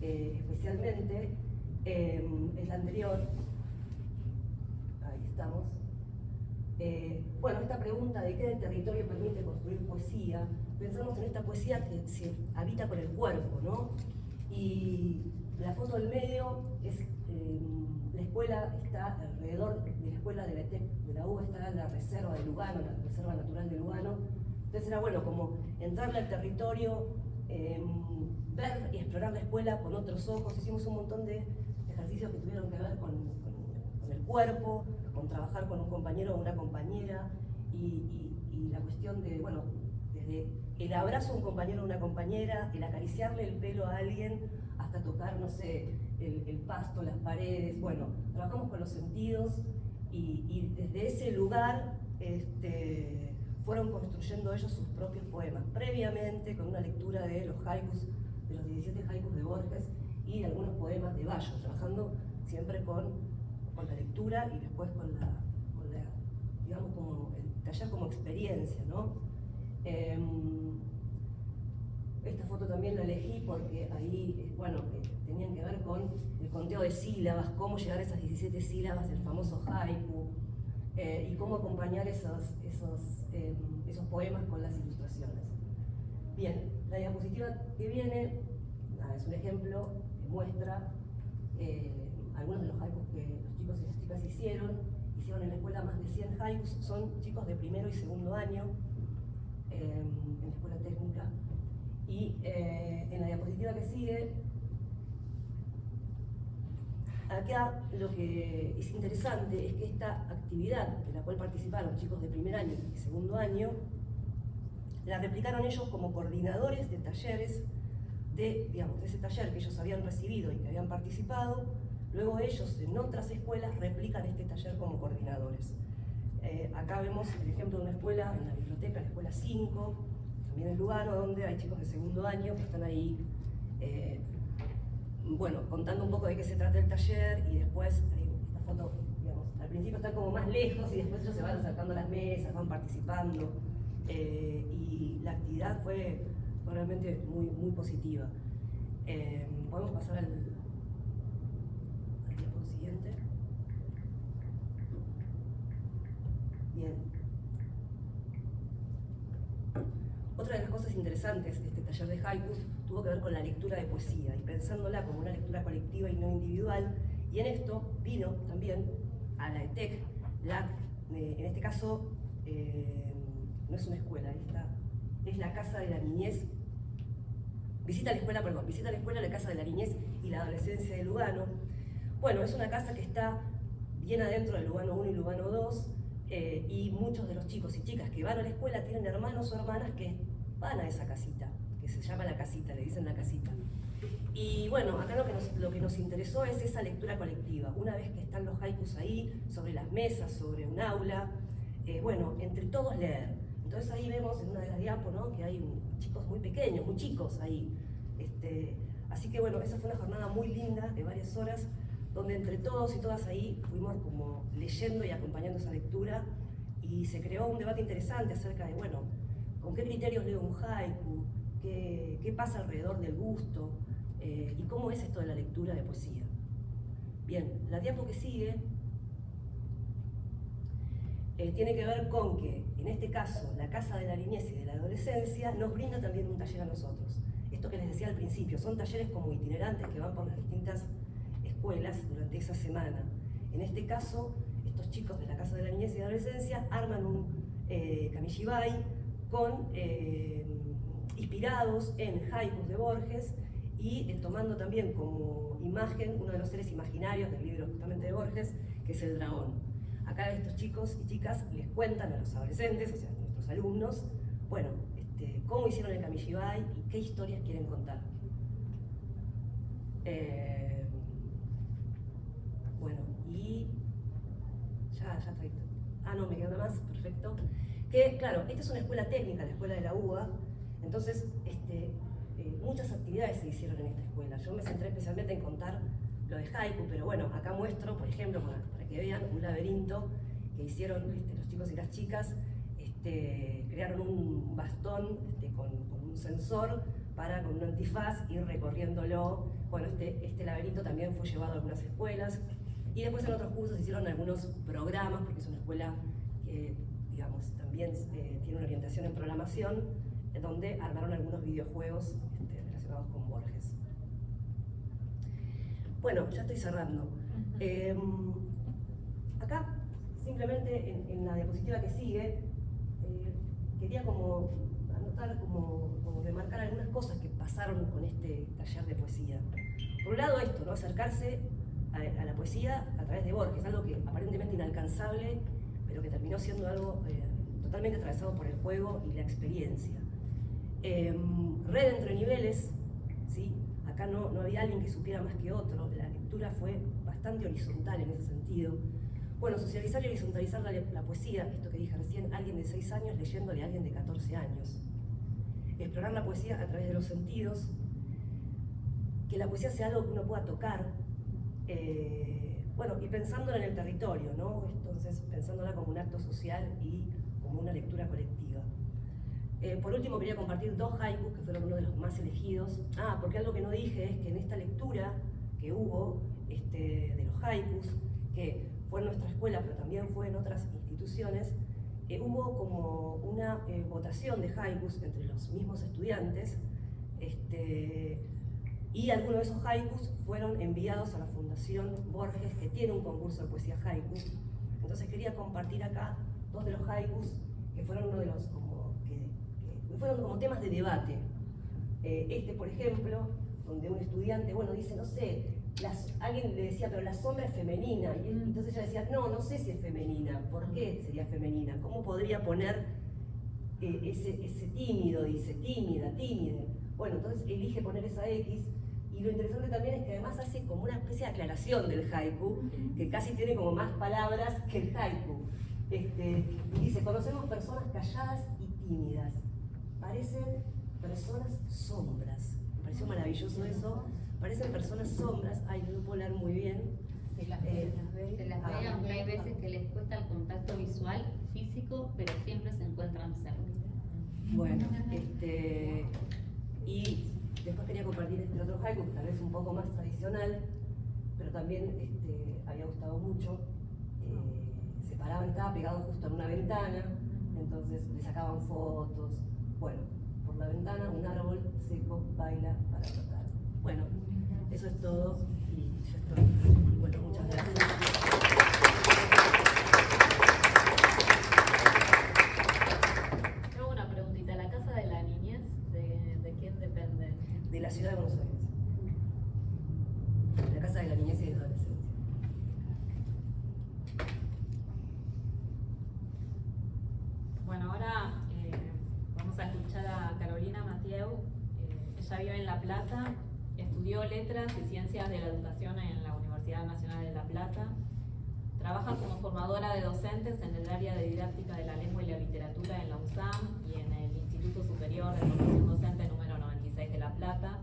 especialmente, es la anterior. Ahí estamos. Bueno, esta pregunta de qué territorio permite construir poesía, pensamos en esta poesía que se habita por el cuerpo, ¿no? Y la foto del medio es, la escuela está alrededor de la escuela de la ETEC, de la UBA está la reserva de Lugano, la reserva natural de Lugano. Entonces era bueno como entrarle al territorio, ver y explorar la escuela con otros ojos. Hicimos un montón de ejercicios que tuvieron que ver con el cuerpo, con trabajar con un compañero o una compañera, y la cuestión de, bueno, desde el abrazo a un compañero o una compañera, el acariciarle el pelo a alguien, hasta tocar, no sé, el pasto, las paredes. Bueno, trabajamos con los sentidos y desde ese lugar fueron construyendo ellos sus propios poemas, previamente con una lectura de los haikus, de los 17 haikus de Borges y de algunos poemas de Bayo, trabajando siempre con la lectura y después con la digamos, como el taller como experiencia, ¿no? Esta foto también la elegí porque ahí, bueno, tenían que ver con el conteo de sílabas, cómo llegar a esas 17 sílabas del famoso haiku, y cómo acompañar esos poemas con las ilustraciones. Bien, la diapositiva que viene es un ejemplo que muestra algunos de los haikus que los chicos y las chicas hicieron en la escuela más de 100 haikus, son chicos de primero y segundo año en la escuela técnica. Y en la diapositiva que sigue, acá lo que es interesante es que esta actividad de la cual participaron chicos de primer año y segundo año, la replicaron ellos como coordinadores de talleres de ese taller que ellos habían recibido y que habían participado. Luego ellos en otras escuelas replican este taller como coordinadores. Acá vemos el ejemplo de una escuela en la biblioteca, la escuela 5, también en Lugano, donde hay chicos de segundo año que están ahí, bueno, contando un poco de qué se trata el taller, y después, esta foto, digamos, al principio están como más lejos y después ellos se van acercando a las mesas, van participando, y la actividad fue realmente muy, muy positiva. Podemos pasar al diapo siguiente. Bien. Otra de las cosas interesantes de este taller de haikus tuvo que ver con la lectura de poesía y pensándola como una lectura colectiva y no individual, y en esto vino también a la ETEC, en este caso no es una escuela, es la Casa de la Niñez, visita la escuela, la Casa de la Niñez y la Adolescencia de Lugano. Bueno, es una casa que está bien adentro de Lugano 1 y Lugano 2, y muchos de los chicos y chicas que van a la escuela tienen hermanos o hermanas que van a esa casita, que se llama la casita, le dicen la casita. Y bueno, acá lo que nos interesó es esa lectura colectiva. Una vez que están los haikus ahí, sobre las mesas, sobre un aula, bueno, entre todos leer. Entonces ahí vemos en una de las diapos, ¿no?, que hay chicos muy pequeños, muy chicos ahí. Así que bueno, esa fue una jornada muy linda de varias horas, donde entre todos y todas ahí fuimos como leyendo y acompañando esa lectura, y se creó un debate interesante acerca de, bueno, con qué criterios leo un haiku, qué pasa alrededor del gusto, y cómo es esto de la lectura de poesía. Bien, la diapo que sigue tiene que ver con que, en este caso, la Casa de la Niñez y de la Adolescencia nos brinda también un taller a nosotros. Esto que les decía al principio, son talleres como itinerantes que van por las distintas escuelas durante esa semana. En este caso, estos chicos de la Casa de la Niñez y de la Adolescencia arman un kamishibai inspirados en haikus de Borges, y tomando también como imagen uno de los seres imaginarios del libro justamente de Borges, que es el dragón. Acá estos chicos y chicas les cuentan a los adolescentes, o sea, a nuestros alumnos, bueno, cómo hicieron el kamishibai y qué historias quieren contar. Bueno, y ya está. No, me queda una más, perfecto. Que claro, esta es una escuela técnica, la escuela de la UBA, entonces muchas actividades se hicieron en esta escuela. Yo me centré especialmente en contar lo de haiku, pero bueno, acá muestro, por ejemplo, para que vean un laberinto que hicieron los chicos y las chicas. Crearon un bastón con un sensor con un antifaz, ir recorriéndolo. Bueno, este laberinto también fue llevado a algunas escuelas, y después en otros cursos hicieron algunos programas, porque es una escuela que, digamos, también tiene una orientación en programación, donde armaron algunos videojuegos relacionados con Borges. Bueno, ya estoy cerrando. Acá, simplemente en la diapositiva que sigue, quería como anotar, como remarcar algunas cosas que pasaron con este taller de poesía. Por un lado esto, ¿no?, acercarse a la poesía a través de Borges, algo que aparentemente inalcanzable, pero que terminó siendo algo totalmente atravesado por el juego y la experiencia. Red entre niveles, ¿sí? Acá no había alguien que supiera más que otro, la lectura fue bastante horizontal en ese sentido. Bueno, socializar y horizontalizar la poesía, esto que dije recién, alguien de 6 años leyéndole a alguien de 14 años. Explorar la poesía a través de los sentidos, que la poesía sea algo que uno pueda tocar, bueno, y pensándola en el territorio, ¿no? Entonces, pensándola como un acto social y como una lectura colectiva. Por último, quería compartir 2 haikus que fueron uno de los más elegidos. Porque algo que no dije es que en esta lectura que hubo de los haikus, que fue en nuestra escuela, pero también fue en otras instituciones, hubo como una votación de haikus entre los mismos estudiantes, y algunos de esos haikus fueron enviados a la Fundación Borges, que tiene un concurso de poesía haiku. Entonces quería compartir acá 2 de los haikus que fueron uno de los que fueron como temas de debate. Por ejemplo, donde un estudiante, bueno, dice, no sé, alguien le decía, pero la sombra es femenina, y entonces ella decía, no sé si es femenina, ¿por qué sería femenina? ¿Cómo podría poner ese tímido, dice, tímida? Bueno, entonces elige poner esa X, y lo interesante también es que además hace como una especie de aclaración del haiku, que casi tiene como más palabras que el haiku. Y dice, conocemos personas calladas y tímidas, parecen personas sombras. Me pareció maravilloso eso, parecen personas sombras. Ay, no lo puedo leer muy bien.
Se las ve, aunque hay veces que les cuesta el contacto visual, físico, pero siempre se encuentran cerca.
Bueno, y después quería compartir este otro haiku, que tal vez un poco más tradicional, pero también había gustado mucho. Se paraban, estaba pegado justo en una ventana, entonces le sacaban fotos. Bueno, por la ventana un árbol seco baila para brotar. Bueno, eso es todo y ya estoy. Y bueno, muchas gracias.
Tengo una preguntita. ¿La Casa de la Niñez de quién depende?
De la ciudad de Buenos Aires. La Casa de la Niñez y de la Adolescencia.
Bueno, ahora vamos a escuchar a Carolina Mathieu. Ella vive en La Plata, estudió Letras y Ciencias de la Educación en la Universidad Nacional de La Plata. Trabaja como formadora de docentes en el área de didáctica de la lengua y la literatura en la UNSAM y en el Instituto Superior de Formación Docente número 96 de La Plata.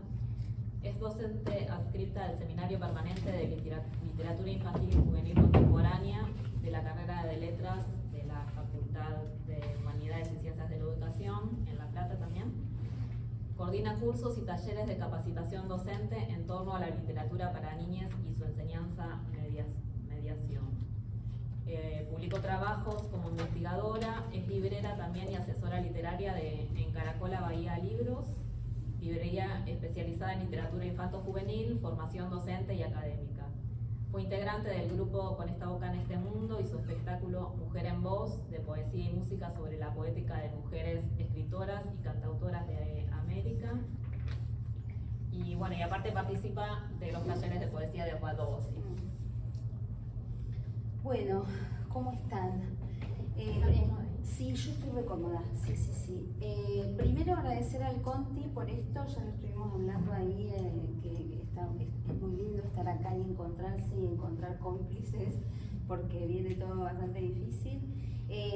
Es docente adscrita al Seminario Permanente de Literatura Infantil y Juvenil Contemporánea de la carrera de Letras de la Facultad de Humanidades y Ciencias de la Educación en La Plata también. Coordina cursos y talleres de capacitación docente en torno a la literatura para niñas y su enseñanza mediación. Publicó trabajos como investigadora, es librera también y asesora literaria en Caracola Bahía Libros, librería especializada en literatura infanto-juvenil, formación docente y académica. Fue integrante del grupo Con esta boca en este mundo y su espectáculo Mujer en Voz, de poesía y música sobre la poética de mujeres escritoras y cantautoras de América. Y bueno, y aparte participa de los talleres de poesía de Osvaldo Bossi.
Bueno, ¿cómo están? Sí, yo estoy re cómoda, sí. Primero agradecer al Conti por esto, ya lo estuvimos hablando ahí, que es muy lindo estar acá y encontrarse y encontrar cómplices, porque viene todo bastante difícil.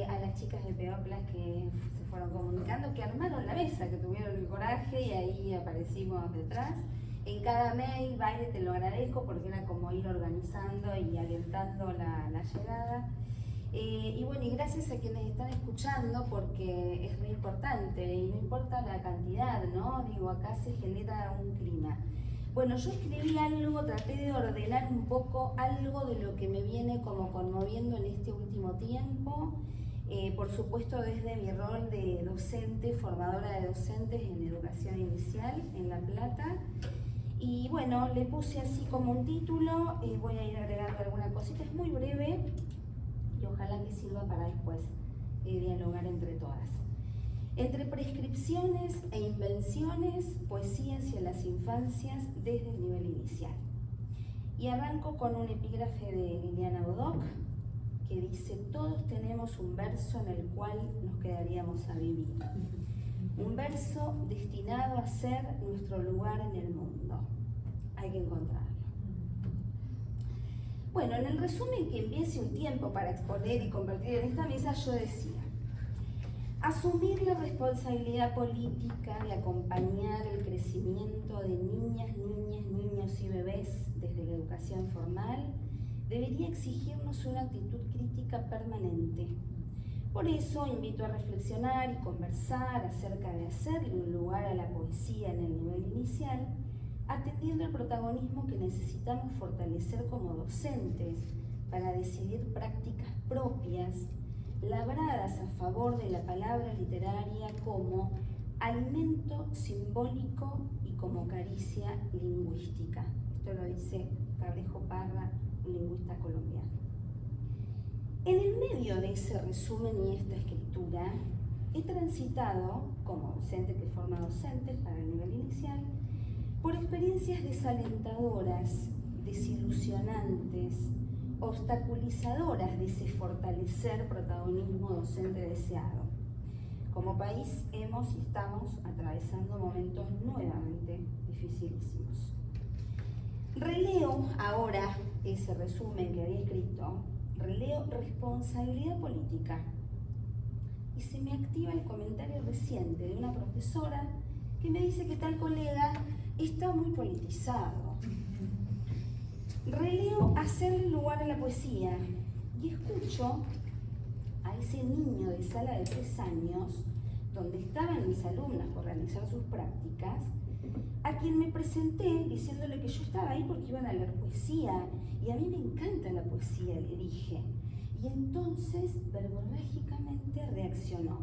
A las chicas de Peoplas que se fueron comunicando, que armaron la mesa, que tuvieron el coraje y ahí aparecimos detrás. En cada mail, Baile, te lo agradezco porque era como ir organizando y alentando la llegada. Y bueno, y gracias a quienes están escuchando porque es muy importante y no importa la cantidad, ¿no? Digo, acá se genera un clima. Bueno, yo escribí algo, traté de ordenar un poco algo de lo que me viene como conmoviendo en este último tiempo. Por supuesto desde mi rol de docente, formadora de docentes en educación inicial en La Plata. Y bueno, le puse así como un título, voy a ir agregando alguna cosita, es muy breve y ojalá que sirva para después dialogar entre todas. Entre prescripciones e invenciones, poesía hacia las infancias desde el nivel inicial. Y arranco con un epígrafe de Liliana Bodoc que dice: todos tenemos un verso en el cual nos quedaríamos a vivir. Un verso destinado a ser nuestro lugar en el mundo. Hay que encontrarlo. Bueno, en el resumen que envié hace un tiempo para exponer y convertir en esta mesa, yo decía: asumir la responsabilidad política de acompañar el crecimiento de niñas, niños y bebés desde la educación formal debería exigirnos una actitud crítica permanente. Por eso invito a reflexionar y conversar acerca de hacerle un lugar a la poesía en el nivel inicial, atendiendo el protagonismo que necesitamos fortalecer como docentes para decidir prácticas propias, labradas a favor de la palabra literaria como alimento simbólico y como caricia lingüística. Esto lo dice Cabrejo Parra, un lingüista colombiano. En el medio de ese resumen y esta escritura, he transitado, como docente que forma docentes para el nivel inicial, por experiencias desalentadoras, desilusionantes, obstaculizadoras de ese fortalecer protagonismo docente deseado. Como país hemos y estamos atravesando momentos nuevamente dificilísimos. Releo ahora ese resumen que había escrito, releo responsabilidad política y se me activa el comentario reciente de una profesora que me dice que tal colega está muy politizado. Releo hacerle lugar a la poesía y escucho a ese niño de sala de 3 años, donde estaban mis alumnas por realizar sus prácticas, a quien me presenté diciéndole que yo estaba ahí porque iban a leer poesía, y a mí me encanta la poesía, le dije. Y entonces, verborrágicamente reaccionó: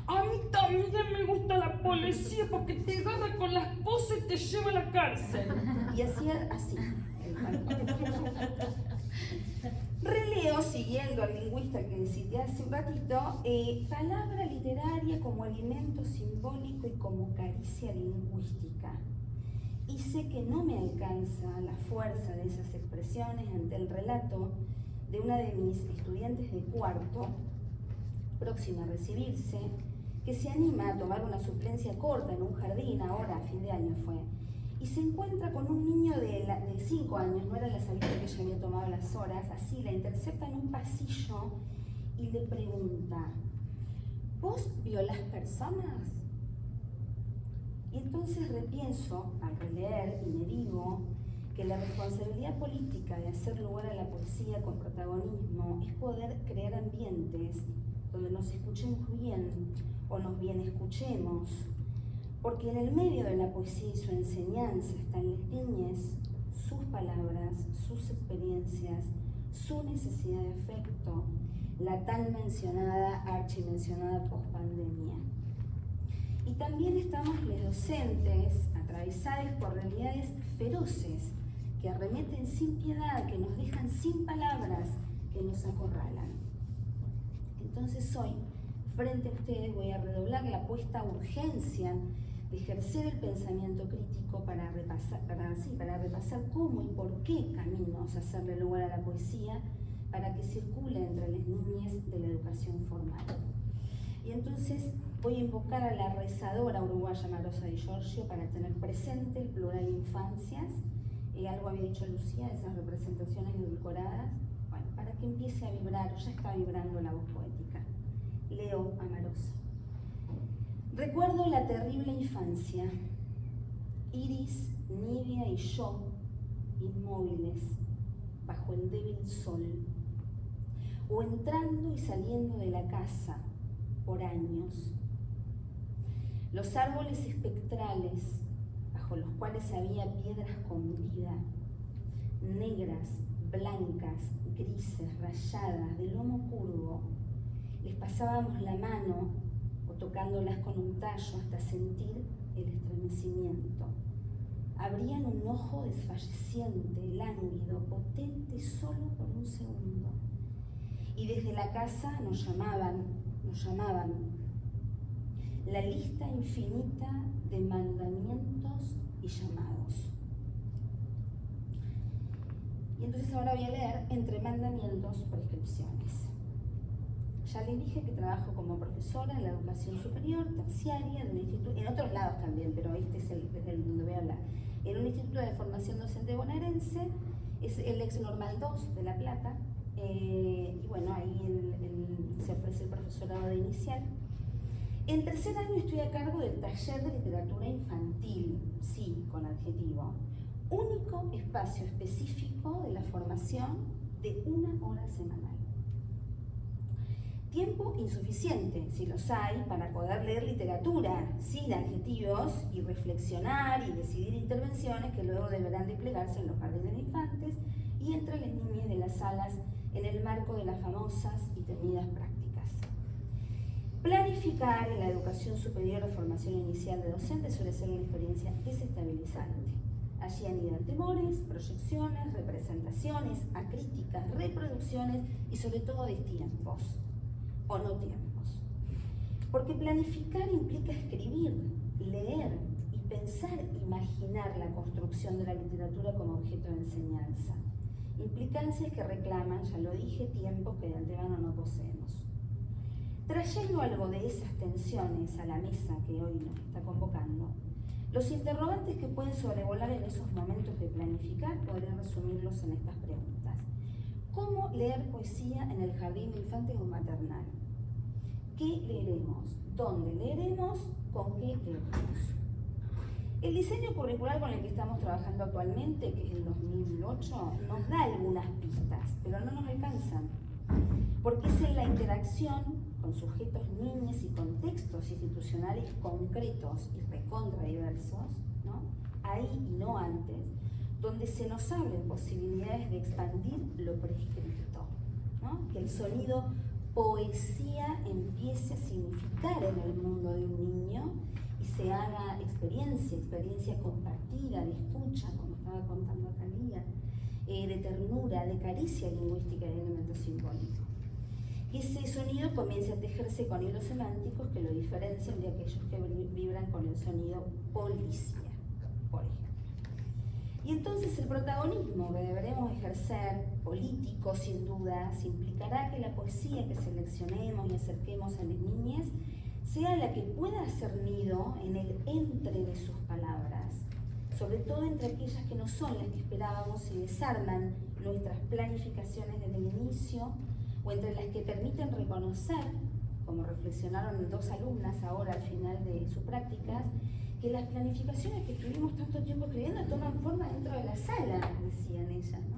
a mí también me gusta la poesía porque te agarra con las poses y te lleva a la cárcel. Y hacía así. Releo, siguiendo al lingüista que cité hace un ratito, palabra literaria como alimento simbólico y como caricia lingüística. Y sé que no me alcanza la fuerza de esas expresiones ante el relato de una de mis estudiantes de cuarto, próxima a recibirse, que se anima a tomar una suplencia corta en un jardín, ahora a fin de año fue, y se encuentra con un niño de 5 años, no era la salida que ella había tomado las horas, así la intercepta en un pasillo y le pregunta: ¿vos violás personas? Y entonces repienso, al releer, y me digo que la responsabilidad política de hacer lugar a la poesía con protagonismo es poder crear ambientes donde nos escuchemos bien o nos bien escuchemos, porque en el medio de la poesía y su enseñanza están las niñas, sus palabras, sus experiencias, su necesidad de afecto, la tan mencionada, archimencionada pospandemia. Y también estamos los docentes atravesados por realidades feroces que arremeten sin piedad, que nos dejan sin palabras, que nos acorralan. Entonces hoy, frente a ustedes, voy a redoblar la apuesta a urgencia de ejercer el pensamiento crítico para repasar cómo y por qué caminos hacerle lugar a la poesía para que circule entre las niñas de la educación formal. Y entonces voy a invocar a la rezadora uruguaya Marosa Di Giorgio para tener presente el plural infancias, algo había dicho Lucía, esas representaciones edulcoradas, bueno, para que empiece a vibrar, ya está vibrando la voz poética. Leo a Marosa. Recuerdo la terrible infancia, Iris, Nidia y yo, inmóviles, bajo el débil sol, o entrando y saliendo de la casa por años. Los árboles espectrales, bajo los cuales había piedras con vida, negras, blancas, grises, rayadas, de lomo curvo, les pasábamos la mano o tocándolas con un tallo hasta sentir el estremecimiento. Abrían un ojo desfalleciente, lánguido, potente solo por un segundo. Y desde la casa nos llamaban la lista infinita de mandamientos y llamados. Y entonces ahora voy a leer entre mandamientos, prescripciones. Ya les dije que trabajo como profesora en la educación superior, terciaria, de un instituto, en otros lados también, pero este es el donde voy a hablar. En un instituto de formación docente bonaerense Es el ex Normal 2 de La Plata, y bueno, ahí se ofrece el profesorado de inicial. En tercer año estoy a cargo del taller de literatura infantil, sí, con adjetivo, único espacio específico de la formación de 1 hora semanal. Tiempo insuficiente, si los hay, para poder leer literatura sin adjetivos y reflexionar y decidir intervenciones que luego deberán desplegarse en los jardines de infantes y entre las niñas de las salas en el marco de las famosas y temidas prácticas. Planificar en la educación superior o formación inicial de docentes suele ser una experiencia desestabilizante. Allí anidan temores, proyecciones, representaciones, acríticas, reproducciones y sobre todo destiempos o no tiempos. Porque planificar implica escribir, leer y pensar, imaginar la construcción de la literatura como objeto de enseñanza. Implicancias que reclaman, ya lo dije, tiempos que de antemano no poseemos. Trayendo algo de esas tensiones a la mesa que hoy nos está convocando, los interrogantes que pueden sobrevolar en esos momentos de planificar podrían resumirlos en estas preguntas. ¿Cómo leer poesía en el jardín de infantes o maternal? ¿Qué leeremos? ¿Dónde leeremos? ¿Con qué leeremos? El diseño curricular con el que estamos trabajando actualmente, que es el 2008, nos da algunas pistas, pero no nos alcanzan, porque es en la interacción con sujetos, niñas y contextos institucionales concretos y recontra diversos, ¿no? Ahí y no antes, donde se nos abren posibilidades de expandir lo prescrito, ¿no? Que el sonido poesía empiece a significar en el mundo de un niño y se haga experiencia compartida, de escucha, como estaba contando acá Lía, de ternura, de caricia lingüística y de elemento simbólico. Que ese sonido comience a tejerse con hilos semánticos que lo diferencian de aquellos que vibran con el sonido policía, por ejemplo. Y entonces el protagonismo que deberemos ejercer, político sin dudas, implicará que la poesía que seleccionemos y acerquemos a las niñas sea la que pueda hacer nido en el entre de sus palabras, sobre todo entre aquellas que no son las que esperábamos y desarman nuestras planificaciones desde el inicio, o entre las que permiten reconocer, como reflexionaron 2 alumnas ahora al final de sus prácticas, que las planificaciones que estuvimos tanto tiempo escribiendo toman forma dentro de la sala, decían ellas, ¿no?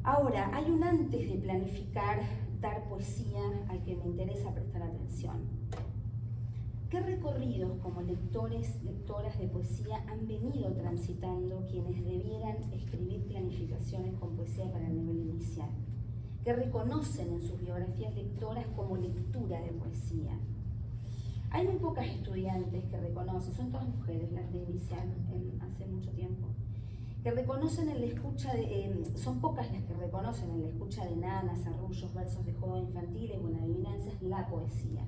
Ahora, hay un antes de planificar dar poesía al que me interesa prestar atención. ¿Qué recorridos como lectores, lectoras de poesía han venido transitando quienes debieran escribir planificaciones con poesía para el nivel inicial? ¿Qué reconocen en sus biografías lectoras como lectura de poesía? Hay muy pocas estudiantes que reconocen, son todas mujeres las de inicial hace mucho tiempo, que reconocen en la escucha son pocas las que reconocen en la escucha de nanas, arrullos, versos de juego infantiles o en adivinanzas la poesía.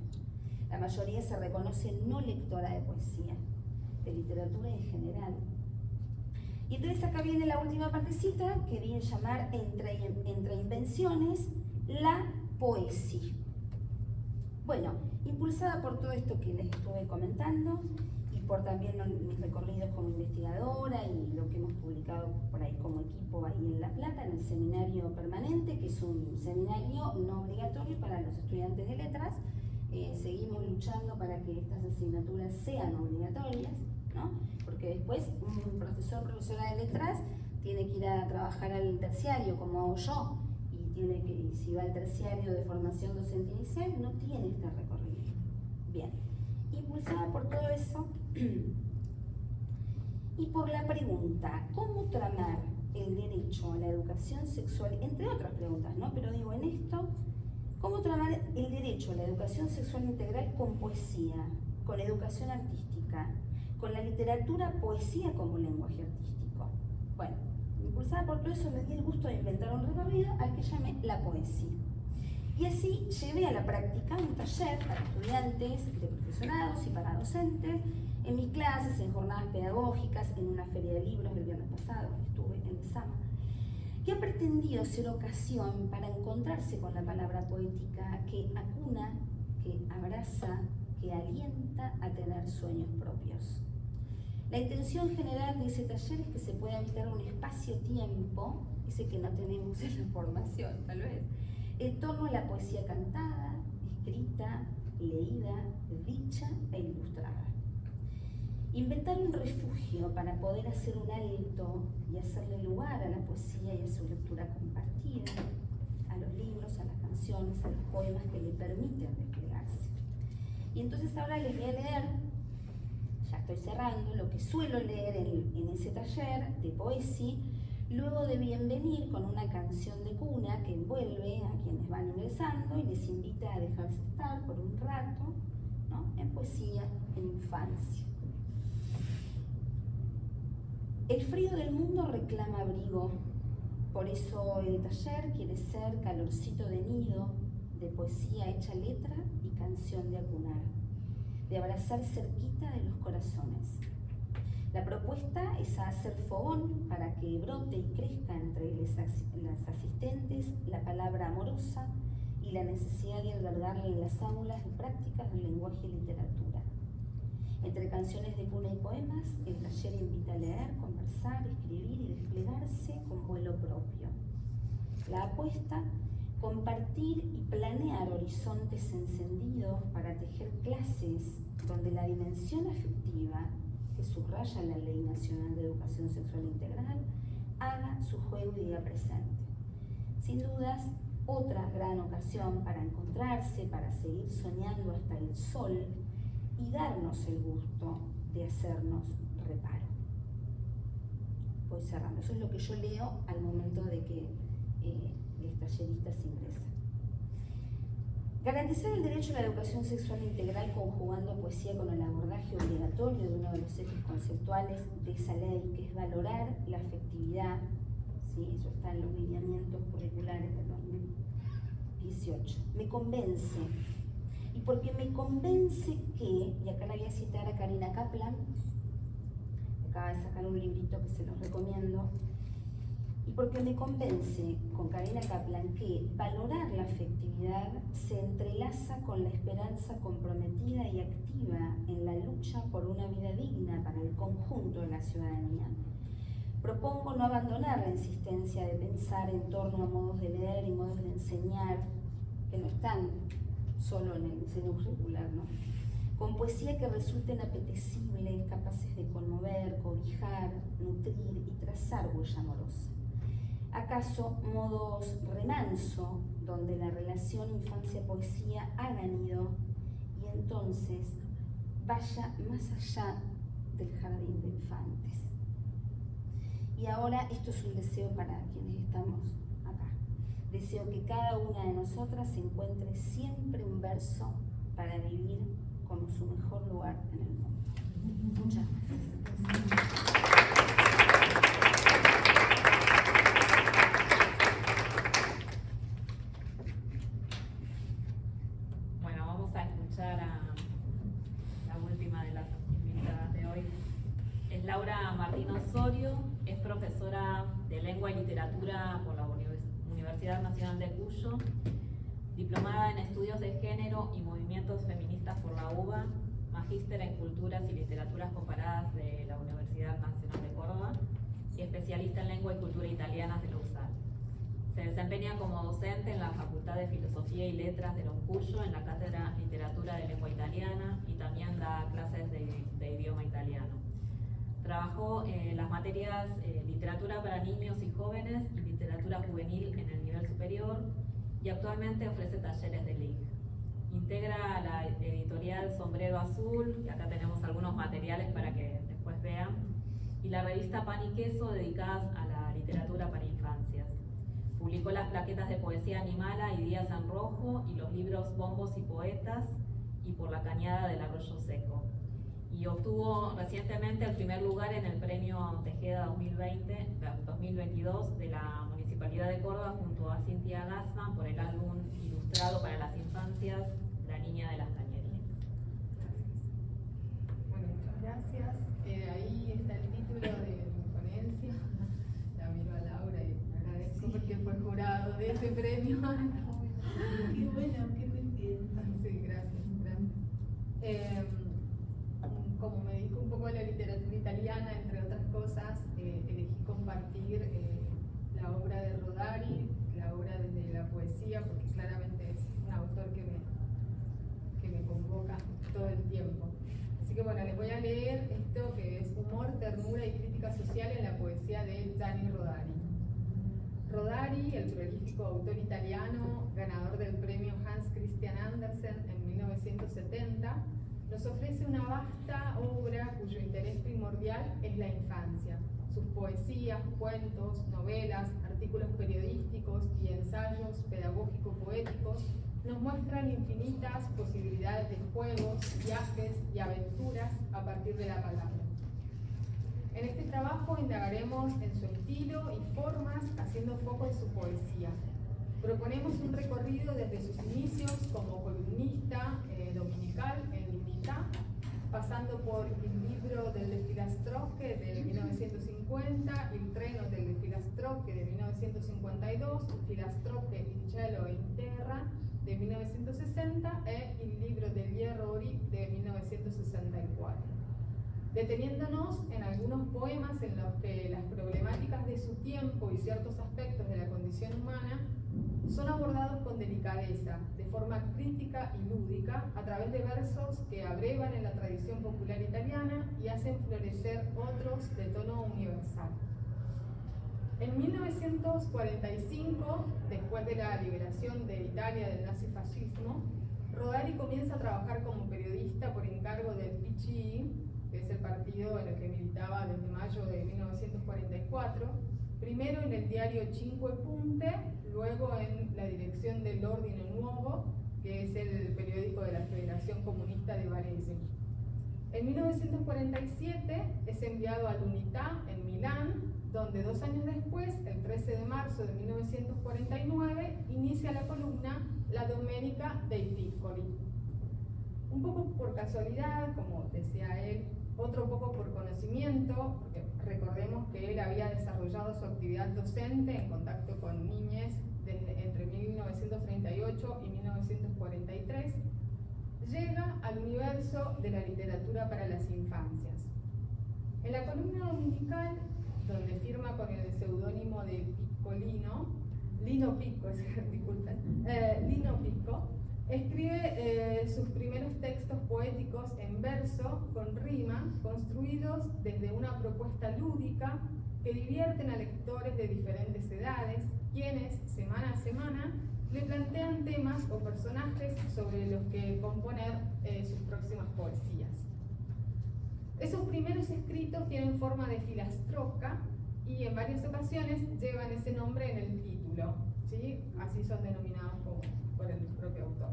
La mayoría se reconoce no lectora de poesía, de literatura en general. Y entonces acá viene la última partecita que viene a llamar entre invenciones la poesía. Bueno, impulsada por todo esto que les estuve comentando y por también mis recorridos como investigadora y lo que hemos publicado por ahí como equipo ahí en La Plata, en el seminario permanente, que es un seminario no obligatorio para los estudiantes de letras. Seguimos luchando para que estas asignaturas sean obligatorias, ¿no? Porque después un profesora de letras tiene que ir a trabajar al terciario, como hago yo, y si va al terciario de formación docente inicial, no tiene este recorrido. Bien, impulsada por todo eso y por la pregunta, ¿cómo tramar el derecho a la educación sexual? Entre otras preguntas, ¿no? Pero digo, en esto, ¿cómo tramar el derecho a la educación sexual integral con poesía, con educación artística, con la literatura poesía como lenguaje artístico? Bueno, impulsada por todo eso me di el gusto de inventar un recorrido al que llamé la poesía. Y así llevé a la práctica un taller para estudiantes de profesorados y para docentes, en mis clases, en jornadas pedagógicas, en una feria de libros el viernes pasado, estuve en el SAMA, que ha pretendido ser ocasión para encontrarse con la palabra poética que acuna, que abraza, que alienta a tener sueños propios. La intención general de ese taller es que se pueda habitar un espacio-tiempo, ese que no tenemos en la formación tal vez, en torno a la poesía cantada, escrita, leída, dicha e ilustrada. Inventar un refugio para poder hacer un alto y hacerle lugar a la poesía y a su lectura compartida, a los libros, a las canciones, a los poemas que le permiten desplegarse. Y entonces ahora les voy a leer, ya estoy cerrando, lo que suelo leer en ese taller de poesía, luego de bienvenir con una canción de cuna que envuelve a quienes van ingresando y les invita a dejarse estar por un rato, ¿no?, en poesía, en infancia. El frío del mundo reclama abrigo, por eso el taller quiere ser calorcito de nido, de poesía hecha letra y canción de acunar, de abrazar cerquita de los corazones. La propuesta es hacer fogón para que brote y crezca entre las asistentes la palabra amorosa y la necesidad de albergarla en las aulas de prácticas del lenguaje y literatura. Entre canciones de cuna y poemas, el taller invita a leer, conversar, escribir y desplegarse con vuelo propio. La apuesta, compartir y planear horizontes encendidos para tejer clases donde la dimensión afectiva, que subraya la Ley Nacional de Educación Sexual Integral, haga su juego y diga presente. Sin dudas, otra gran ocasión para encontrarse, para seguir soñando hasta el sol y darnos el gusto de hacernos reparo. Voy cerrando. Eso es lo que yo leo al momento de que los talleristas ingresan. Garantizar el derecho a la educación sexual integral conjugando poesía con el abordaje obligatorio de uno de los ejes conceptuales de esa ley, que es valorar la afectividad, ¿sí? Eso está en los lineamientos curriculares del 2018. Me convence. Y porque me convence que, y acá la voy a citar a Karina Kaplan, acaba de sacar un librito que se los recomiendo, y porque me convence con Karina Kaplan que valorar la afectividad se entrelaza con la esperanza comprometida y activa en la lucha por una vida digna para el conjunto de la ciudadanía. Propongo no abandonar la insistencia de pensar en torno a modos de leer y modos de enseñar que no están solo en el diseño curricular, ¿no?, con poesía que resulten apetecibles, capaces de conmover, cobijar, nutrir y trazar huella amorosa. ¿Acaso modos remanso, donde la relación infancia-poesía haga nido y entonces vaya más allá del jardín de infantes? Y ahora esto es un deseo para quienes estamos acá. Deseo que cada una de nosotras encuentre siempre un verso para vivir como su mejor lugar en el mundo. Muchas gracias.
Bueno, vamos a escuchar a la última de las invitadas de hoy. Es Laura Martín Osorio, es profesora de Lengua y Literatura por la Universidad Nacional de Cuyo, diplomada en Estudios de Género y Movimientos Feministas por la UBA, magíster en Culturas y Literaturas Comparadas de la Universidad Nacional de Córdoba y especialista en Lengua y Cultura Italianas de la USAL. Se desempeña como docente en la Facultad de Filosofía y Letras de Don Cuyo, en la Cátedra Literatura de Lengua Italiana, y también da clases de idioma italiano. Trabajó en las materias literatura para niños y jóvenes y literatura juvenil en el nivel superior, y actualmente ofrece talleres de LIC. Integra la editorial Sombrero Azul, y acá tenemos algunos materiales para que después vean, y la revista Pan y Queso, dedicadas a la literatura para infancias. Publicó las plaquetas de poesía Animala y Días en Rojo, y los libros Bombos y Poetas y Por la Cañada del Arroyo Seco. Y obtuvo recientemente el primer lugar en el premio Tejeda 2022 de la Municipalidad de Córdoba junto a Cintia Gassman por el álbum ilustrado para las infancias La Niña de las Cañerías.
Bueno, muchas gracias. Ahí está el título de mi ponencia. La miro a Laura y le agradezco porque fue jurado de ese premio. Qué bueno, qué coincidencia. Sí, gracias. Como me dedico un poco a la literatura italiana, poesía, porque claramente es un autor que me convoca todo el tiempo. Así que bueno, les voy a leer esto que es Humor, ternura y crítica social en la poesía de Gianni Rodari. Rodari, el prolífico autor italiano, ganador del premio Hans Christian Andersen en 1970, nos ofrece una vasta obra cuyo interés primordial es la infancia. Sus poesías, cuentos, novelas, artículos periodísticos y ensayos pedagógico-poéticos nos muestran infinitas posibilidades de juegos, viajes y aventuras a partir de la palabra. En este trabajo indagaremos en su estilo y formas, haciendo foco en su poesía. Proponemos un recorrido desde sus inicios como columnista dominical en L'Unità, pasando por Il libro delle filastrocche de 1950, Il treno delle filastrocche de 1952, Filastrocche in cielo e in terra de 1960 e Il libro degli errori de 1964. Deteniéndonos en algunos poemas en los que las problemáticas de su tiempo y ciertos aspectos de la condición humana son abordados con delicadeza, de forma crítica y lúdica, a través de versos que abrevan en la tradición popular italiana y hacen florecer otros de tono universal. En 1945, después de la liberación de Italia del nazifascismo, Rodari comienza a trabajar como periodista por encargo del PCI, que es el partido en el que militaba desde mayo de 1944, primero en el diario Cinque Punte, luego en la dirección del Ordine Nuovo, que es el periódico de la Federación Comunista de Varese. En 1947 es enviado a l'Unità en Milán, donde 2 años después, el 13 de marzo de 1949, inicia la columna La Domenica dei Piccoli. Un poco por casualidad, como decía él, otro poco por conocimiento, porque recordemos que él había desarrollado su actividad docente en contacto con niñas entre 1938 y 1943, llega al universo de la literatura para las infancias. En la columna dominical, donde firma con el seudónimo de Lino Picco, escribe sus primeros textos poéticos en verso, con rima, construidos desde una propuesta lúdica que divierten a lectores de diferentes edades, quienes, semana a semana, le plantean temas o personajes sobre los que componer sus próximas poesías. Esos primeros escritos tienen forma de filastrocca y en varias ocasiones llevan ese nombre en el título, ¿sí? Así son denominados por el propio autor.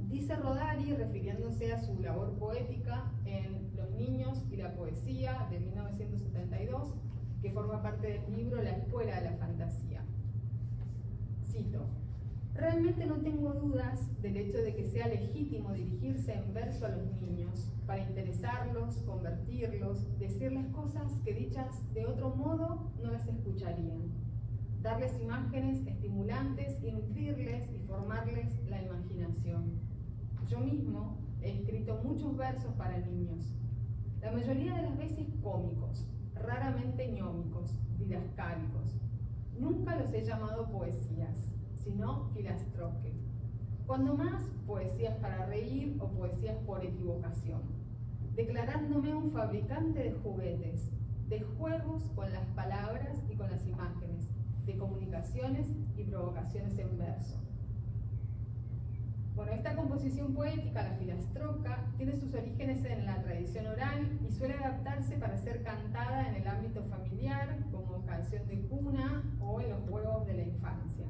Dice Rodari, refiriéndose a su labor poética en Los niños y la poesía de 1972, que forma parte del libro La escuela de la fantasía. Cito: realmente no tengo dudas del hecho de que sea legítimo dirigirse en verso a los niños, para interesarlos, convertirlos, decirles cosas que dichas de otro modo no las escucharían, darles imágenes estimulantes y nutrirles y formarles la imaginación. Yo mismo he escrito muchos versos para niños, la mayoría de las veces cómicos, raramente ñómicos, didascálicos. Nunca los he llamado poesías, sino filastrocche. Cuando más, poesías para reír o poesías por equivocación, declarándome un fabricante de juguetes, de juegos con las palabras y con las imágenes, de comunicaciones y provocaciones en verso. Bueno, esta composición poética, la filastrocca, tiene sus orígenes en la tradición oral y suele adaptarse para ser cantada en el ámbito familiar, como canción de cuna o en los juegos de la infancia.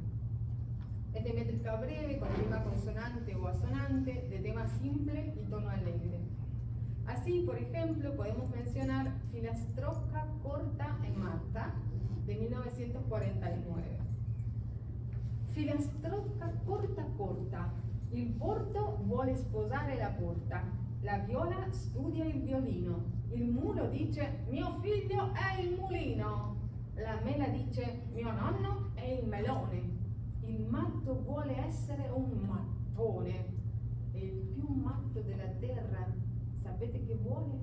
Es de métrica breve, con rima consonante o asonante, de tema simple y tono alegre. Así, por ejemplo, podemos mencionar Filastrocca corta e matta, de 1949. Filastrocca corta corta, il porto vuole sposare la porta, la viola studia il violino, il mulo dice mio figlio è il mulino, la mela dice mio nonno è il melone, il matto vuole essere un mattone e il più matto della terra, sapete che vuole?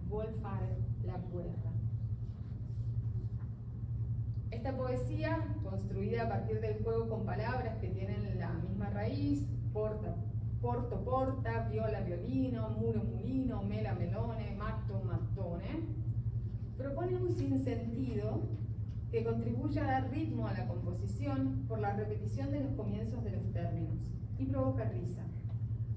Vuol fare la guerra. Esta poesía, construida a partir del juego con palabras que tienen la misma raíz, porto, porta, viola, violino, muro, mulino, mela, melone, matto, mattone, propone un sinsentido que contribuye a dar ritmo a la composición por la repetición de los comienzos de los términos y provoca risa.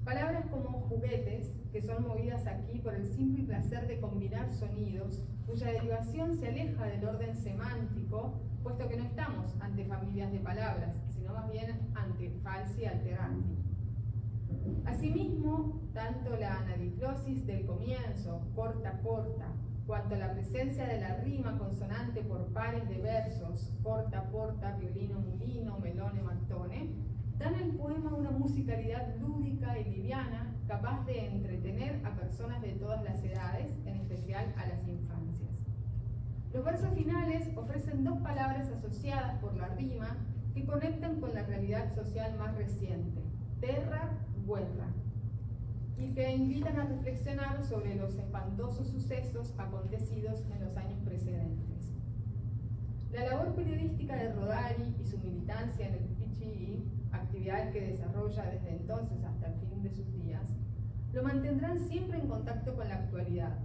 Palabras como juguetes, que son movidas aquí por el simple placer de combinar sonidos, cuya derivación se aleja del orden semántico, puesto que no estamos ante familias de palabras, sino más bien ante falsi alterandi. Asimismo, tanto la anadiclosis del comienzo, corta, cuanto la presencia de la rima consonante por pares de versos, porta, violino, mulino, melone, mattone, dan al poema una musicalidad lúdica y liviana, capaz de entretener a personas de todas las edades, en especial a las infancias. Los versos finales ofrecen dos palabras asociadas por la rima que conectan con la realidad social más reciente, terra, guerra, y que invitan a reflexionar sobre los espantosos sucesos acontecidos en los años precedentes. La labor periodística de Rodari y su militancia en el PCI, actividad que desarrolla desde entonces hasta el fin de sus días, lo mantendrán siempre en contacto con la actualidad.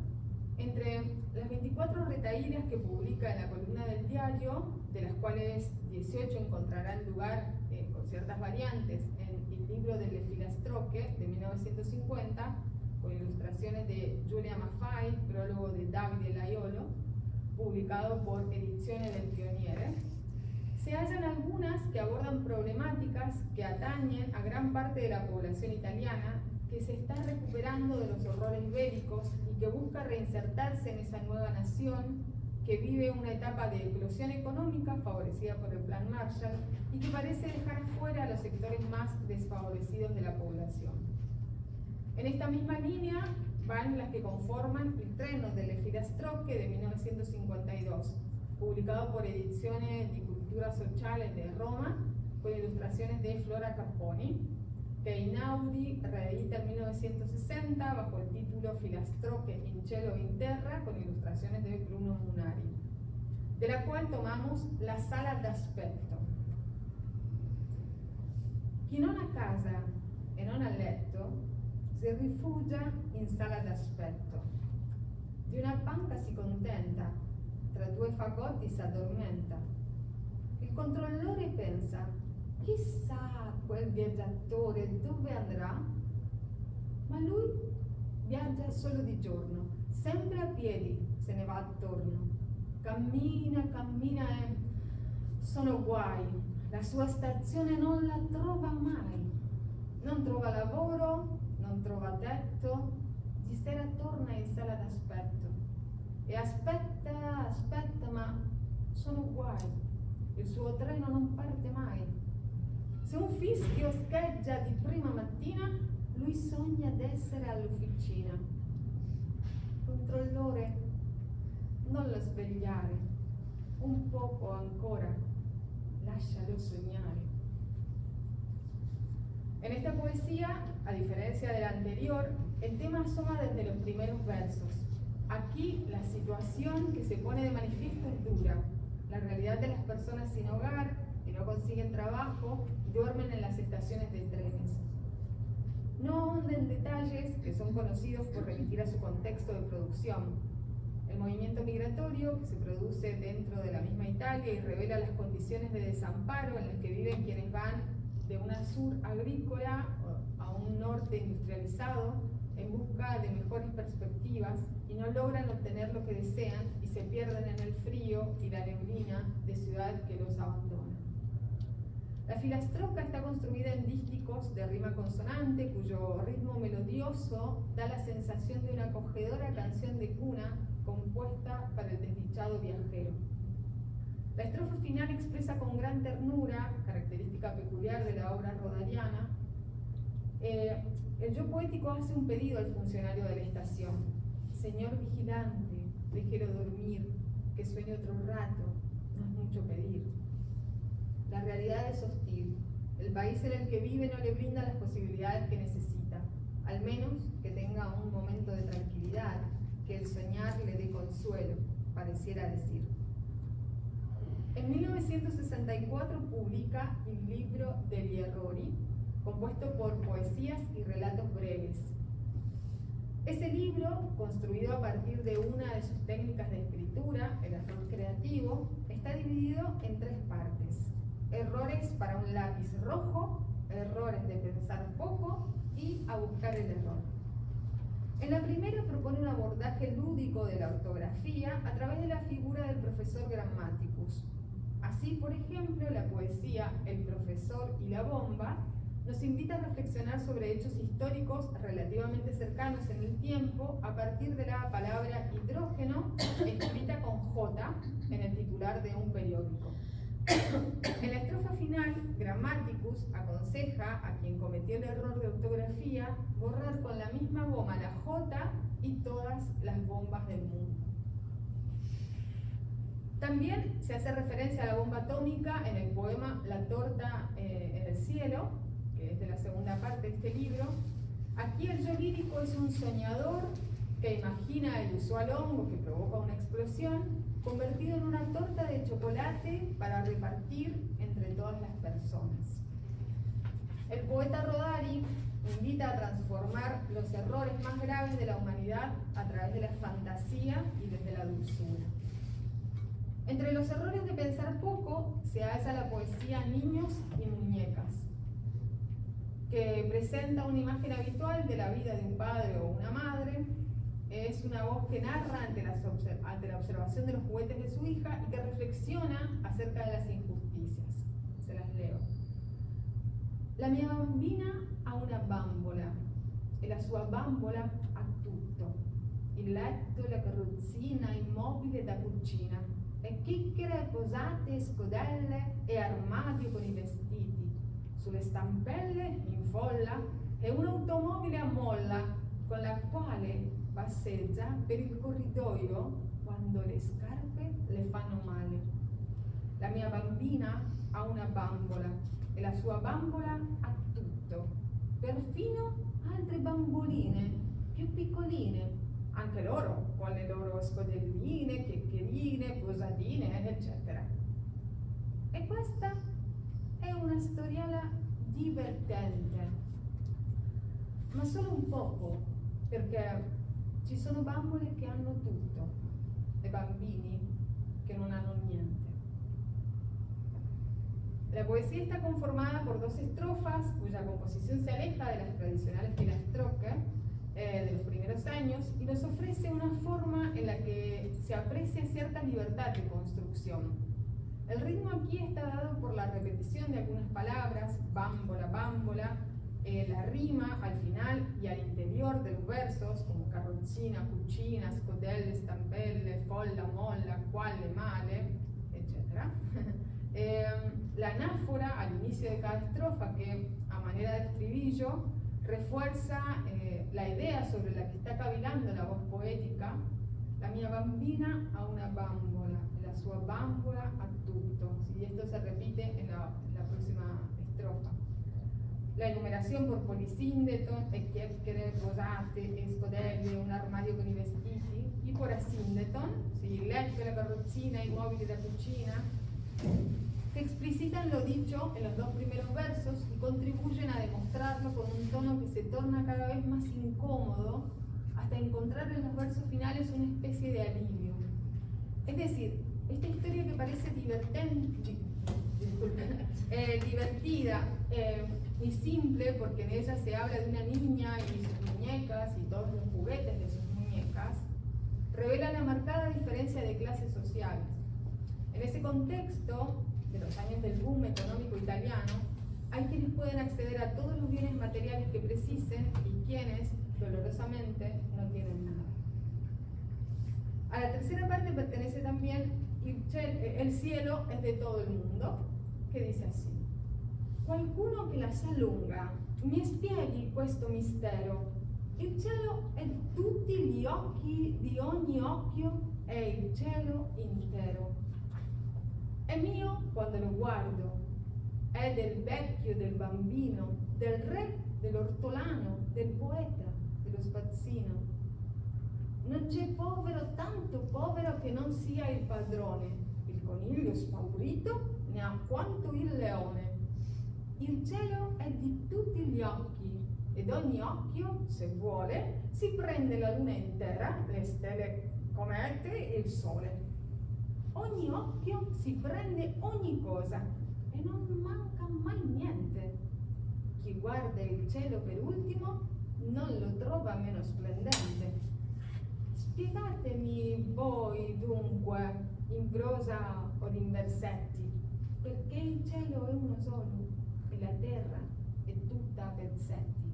Entre las 24 retahílas que publica en la columna del diario, de las cuales 18 encontrarán lugar con ciertas variantes en el libro del Filastroque de 1950, con ilustraciones de Giulia Maffei, prólogo de Davide Laiolo, publicado por Edizione del Pioniere, se hallan algunas que abordan problemáticas que atañen a gran parte de la población italiana que se está recuperando de los horrores bélicos y que busca reinsertarse en esa nueva nación que vive una etapa de eclosión económica favorecida por el Plan Marshall y que parece dejar fuera a los sectores más desfavorecidos de la población. En esta misma línea van las que conforman el Treno delle Filastrocche de 1952, publicado por Edizione di Cultura Sociale de Roma, con ilustraciones de Flora Capponi, que Einaudi reedita en 1960 bajo el título Filastrocche in cielo e in terra, con ilustraciones de Bruno Munari, de la cual tomamos la sala d'aspetto. Chi non ha casa e non ha letto si rifugia in sala d'aspetto. Di una panca si contenta, tra due fagotti s'addormenta. Il controllore pensa: chissà quel viaggiatore dove andrà? Ma lui viaggia solo di giorno, sempre a piedi se ne va attorno. Cammina e sono guai, la sua stazione non la trova mai. Non trova lavoro, non trova tetto, di sera torna in sala d'aspetto. E aspetta, ma sono guai, il suo treno non parte mai. Se un fischio scheggia di prima mattina, lui sogna d'essere all'officina. Controllore, non lo svegliare, un poco ancora, lascialo sognare. En esta poesía, a diferencia de la anterior, el tema asoma desde los primeros versos. Aquí la situación que se pone de manifiesto es dura, la realidad de las personas sin hogar, que no consiguen trabajo y duermen en las estaciones de trenes. No ahonda en detalles que son conocidos por remitir a su contexto de producción. El movimiento migratorio que se produce dentro de la misma Italia y revela las condiciones de desamparo en las que viven quienes van de una sur agrícola a un norte industrializado en busca de mejores perspectivas y no logran obtener lo que desean y se pierden en el frío y la neblina de ciudades que los abandonan. La filastrocca está construida en dísticos de rima consonante cuyo ritmo melodioso da la sensación de una acogedora canción de cuna compuesta para el desdichado viajero. La estrofa final expresa con gran ternura, característica peculiar de la obra rodariana. El yo poético hace un pedido al funcionario de la estación: señor vigilante, déjelo dormir, que sueñe otro rato, no es mucho pedir. La realidad es hostil. El país en el que vive no le brinda las posibilidades que necesita, al menos que tenga un momento de tranquilidad, que el soñar le dé consuelo, pareciera decir. En 1964 publica il libro degli errori, compuesto por poesías y relatos breves. Ese libro, construido a partir de una de sus técnicas de escritura, el error creativo, está dividido en 3 partes. Errores para un lápiz rojo, errores de pensar poco y a buscar el error. En la primera propone un abordaje lúdico de la ortografía a través de la figura del profesor Grammaticus. Así, por ejemplo, la poesía El profesor y la bomba nos invita a reflexionar sobre hechos históricos relativamente cercanos en el tiempo a partir de la palabra hidrógeno escrita con J en el titular de un periódico. En la estrofa final, Grammaticus aconseja a quien cometió el error de ortografía borrar con la misma goma la J y todas las bombas del mundo. También se hace referencia a la bomba atómica en el poema La torta en el cielo, que es de la segunda parte de este libro. Aquí el yo lírico es un soñador que imagina el usual hongo que provoca una explosión convertido en una torta de chocolate para repartir entre todas las personas. El poeta Rodari invita a transformar los errores más graves de la humanidad a través de la fantasía y desde la dulzura. Entre los errores de pensar poco se halla la poesía Niños y Muñecas, que presenta una imagen habitual de la vida de un padre o una madre. Es una voz que narra ante la observación de los juguetes de su hija y que reflexiona acerca de las injusticias. Se las leo. La mia bambina ha una bambola e la sua bambola ha tutto. Il letto, la carrozzina immobile da cucina, e chicchere posate, scodelle e armadio con i vestiti. Sulle stampelle in folla è un'automobile a molla con la quale passeggia per il corridoio quando le scarpe le fanno male. La mia bambina ha una bambola e la sua bambola ha tutto, perfino altre bamboline più piccoline, anche loro con le loro scodelline, chiacchierine, posatine, eccetera. E questa è una storiella divertente, ma solo un poco, perché ci sono bambole che hanno tutto e bambini che non hanno niente. La poesía está conformada por 2 estrofas cuya composición se aleja de las tradicionales filastroques de los primeros años y nos ofrece una forma en la que se aprecia cierta libertad de construcción. El ritmo aquí está dado por la repetición de algunas palabras, bambola, bambola, la rima al final y al interior de los versos, como carrozzina, cucina, scodelle, stampelle, folla, molla, quale, male, etc. La anáfora al inicio de cada estrofa, que a manera de estribillo refuerza la idea sobre la que está cavilando la voz poética. La mia bambina ha una bambola, la sua bambola ha tutto. Y esto se repite en la próxima estrofa. La enumeración por polisíndeton, e chiacchiere, posate, e scodelle, un armadio con i vestiti, y por asíndeton, ¿sí? Il letto, la carrozzina, i mobili da cucina, que explicitan lo dicho en los 2 primeros versos y contribuyen a demostrarlo con un tono que se torna cada vez más incómodo hasta encontrar en los versos finales una especie de alivio. Es decir, esta historia que parece divertida y simple, porque en ella se habla de una niña y sus muñecas y todos los juguetes de sus muñecas, revela la marcada diferencia de clases sociales. En ese contexto de los años del boom económico italiano, hay quienes pueden acceder a todos los bienes materiales que precisen y quienes, dolorosamente, no tienen nada. A la tercera parte pertenece también El cielo es de todo el mundo, che dice así: qualcuno che la sa lunga mi spieghi questo mistero. Il cielo è tutti gli occhi di ogni occhio, è il cielo intero. È mio quando lo guardo, è del vecchio, del bambino, del re, dell'ortolano, del poeta, dello spazzino. Non c'è povero, tanto povero che non sia il padrone, il coniglio spaurito ne ha quanto il leone. Il cielo è di tutti gli occhi ed ogni occhio, se vuole, si prende la luna intera, le stelle comete e il sole. Ogni occhio si prende ogni cosa e non manca mai niente. Chi guarda il cielo per ultimo non lo trova meno splendente. Spiegatemi voi dunque, in prosa o in versetti, perché il cielo è uno solo e la terra è tutta a pezzetti.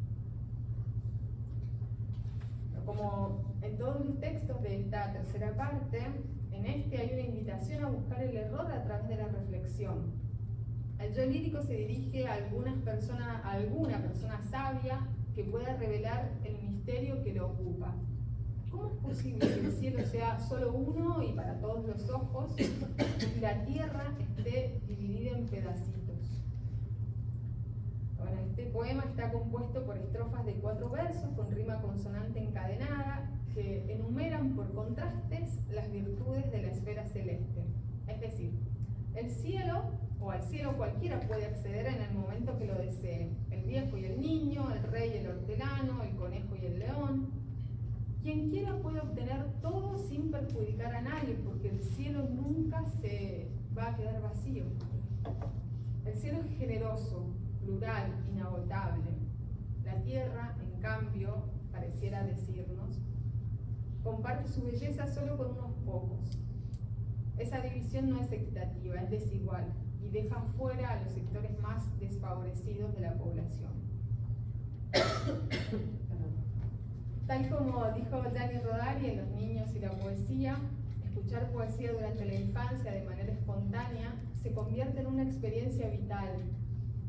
Como en todos los textos de esta tercera parte, en este hay una invitación a buscar el error a través de la reflexión. El yo lírico se dirige a alguna persona sabia que pueda revelar el misterio que lo ocupa. ¿Cómo es posible que el cielo sea solo uno y para todos los ojos y la tierra esté dividida en pedacitos? Bueno, este poema está compuesto por estrofas de 4 versos con rima consonante encadenada que enumeran por contrastes las virtudes de la esfera celeste. Es decir, el cielo, o al cielo cualquiera puede acceder en el momento que lo desee. El viejo y el niño, el rey y el hortelano, el conejo y el león. Quien quiera puede obtener todo sin perjudicar a nadie, porque el cielo nunca se va a quedar vacío. El cielo es generoso, plural, inagotable. La tierra, en cambio, pareciera decirnos, comparte su belleza solo con unos pocos. Esa división no es equitativa, es desigual y deja fuera a los sectores más desfavorecidos de la población. Tal como dijo Gianni Rodari en Los niños y la poesía, escuchar poesía durante la infancia de manera espontánea se convierte en una experiencia vital,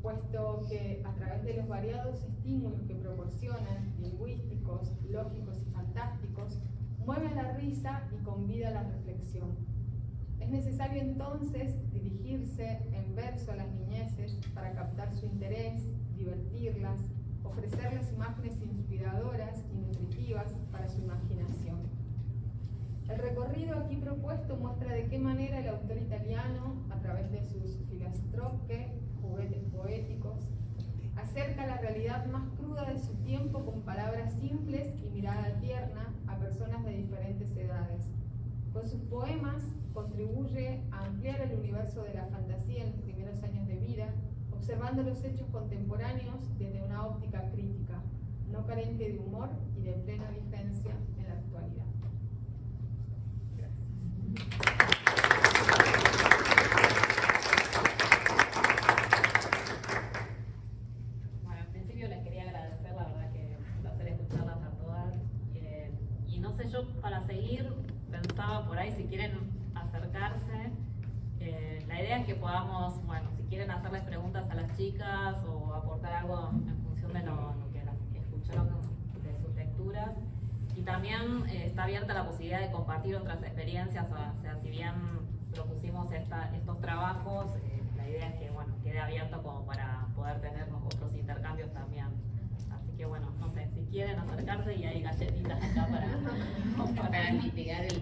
puesto que a través de los variados estímulos que proporcionan, lingüísticos, lógicos y fantásticos, mueve a la risa y convida a la reflexión. Es necesario entonces dirigirse en verso a las niñeces para captar su interés, divertirlas, ofrecerles imágenes inspiradoras y nutritivas para su imaginación. El recorrido aquí propuesto muestra de qué manera el autor italiano, a través de sus filastrocche, juguetes poéticos, acerca la realidad más cruda de su tiempo con palabras simples y mirada tierna a personas de diferentes edades. Con sus poemas contribuye a ampliar el universo de la fantasía en los primeros años de vida, observando los hechos contemporáneos desde una óptica crítica, no carente de humor y de plena vigencia en la actualidad.
Bueno, en principio les quería agradecer, la verdad que es un placer escucharlas a todas. Y no sé, yo para seguir pensaba por ahí si quieren acercarse. La idea es que podamos, bueno, si quieren hacerles preguntas a las chicas o aportar algo en función de lo que escucharon de sus lecturas. Y también está abierta la posibilidad de compartir otras experiencias, o sea, si bien propusimos estos trabajos, la idea es que, bueno, quede abierto como para poder tener otros intercambios también. Así que, bueno, no sé, si quieren acercarse y hay galletitas acá para
Para mitigar el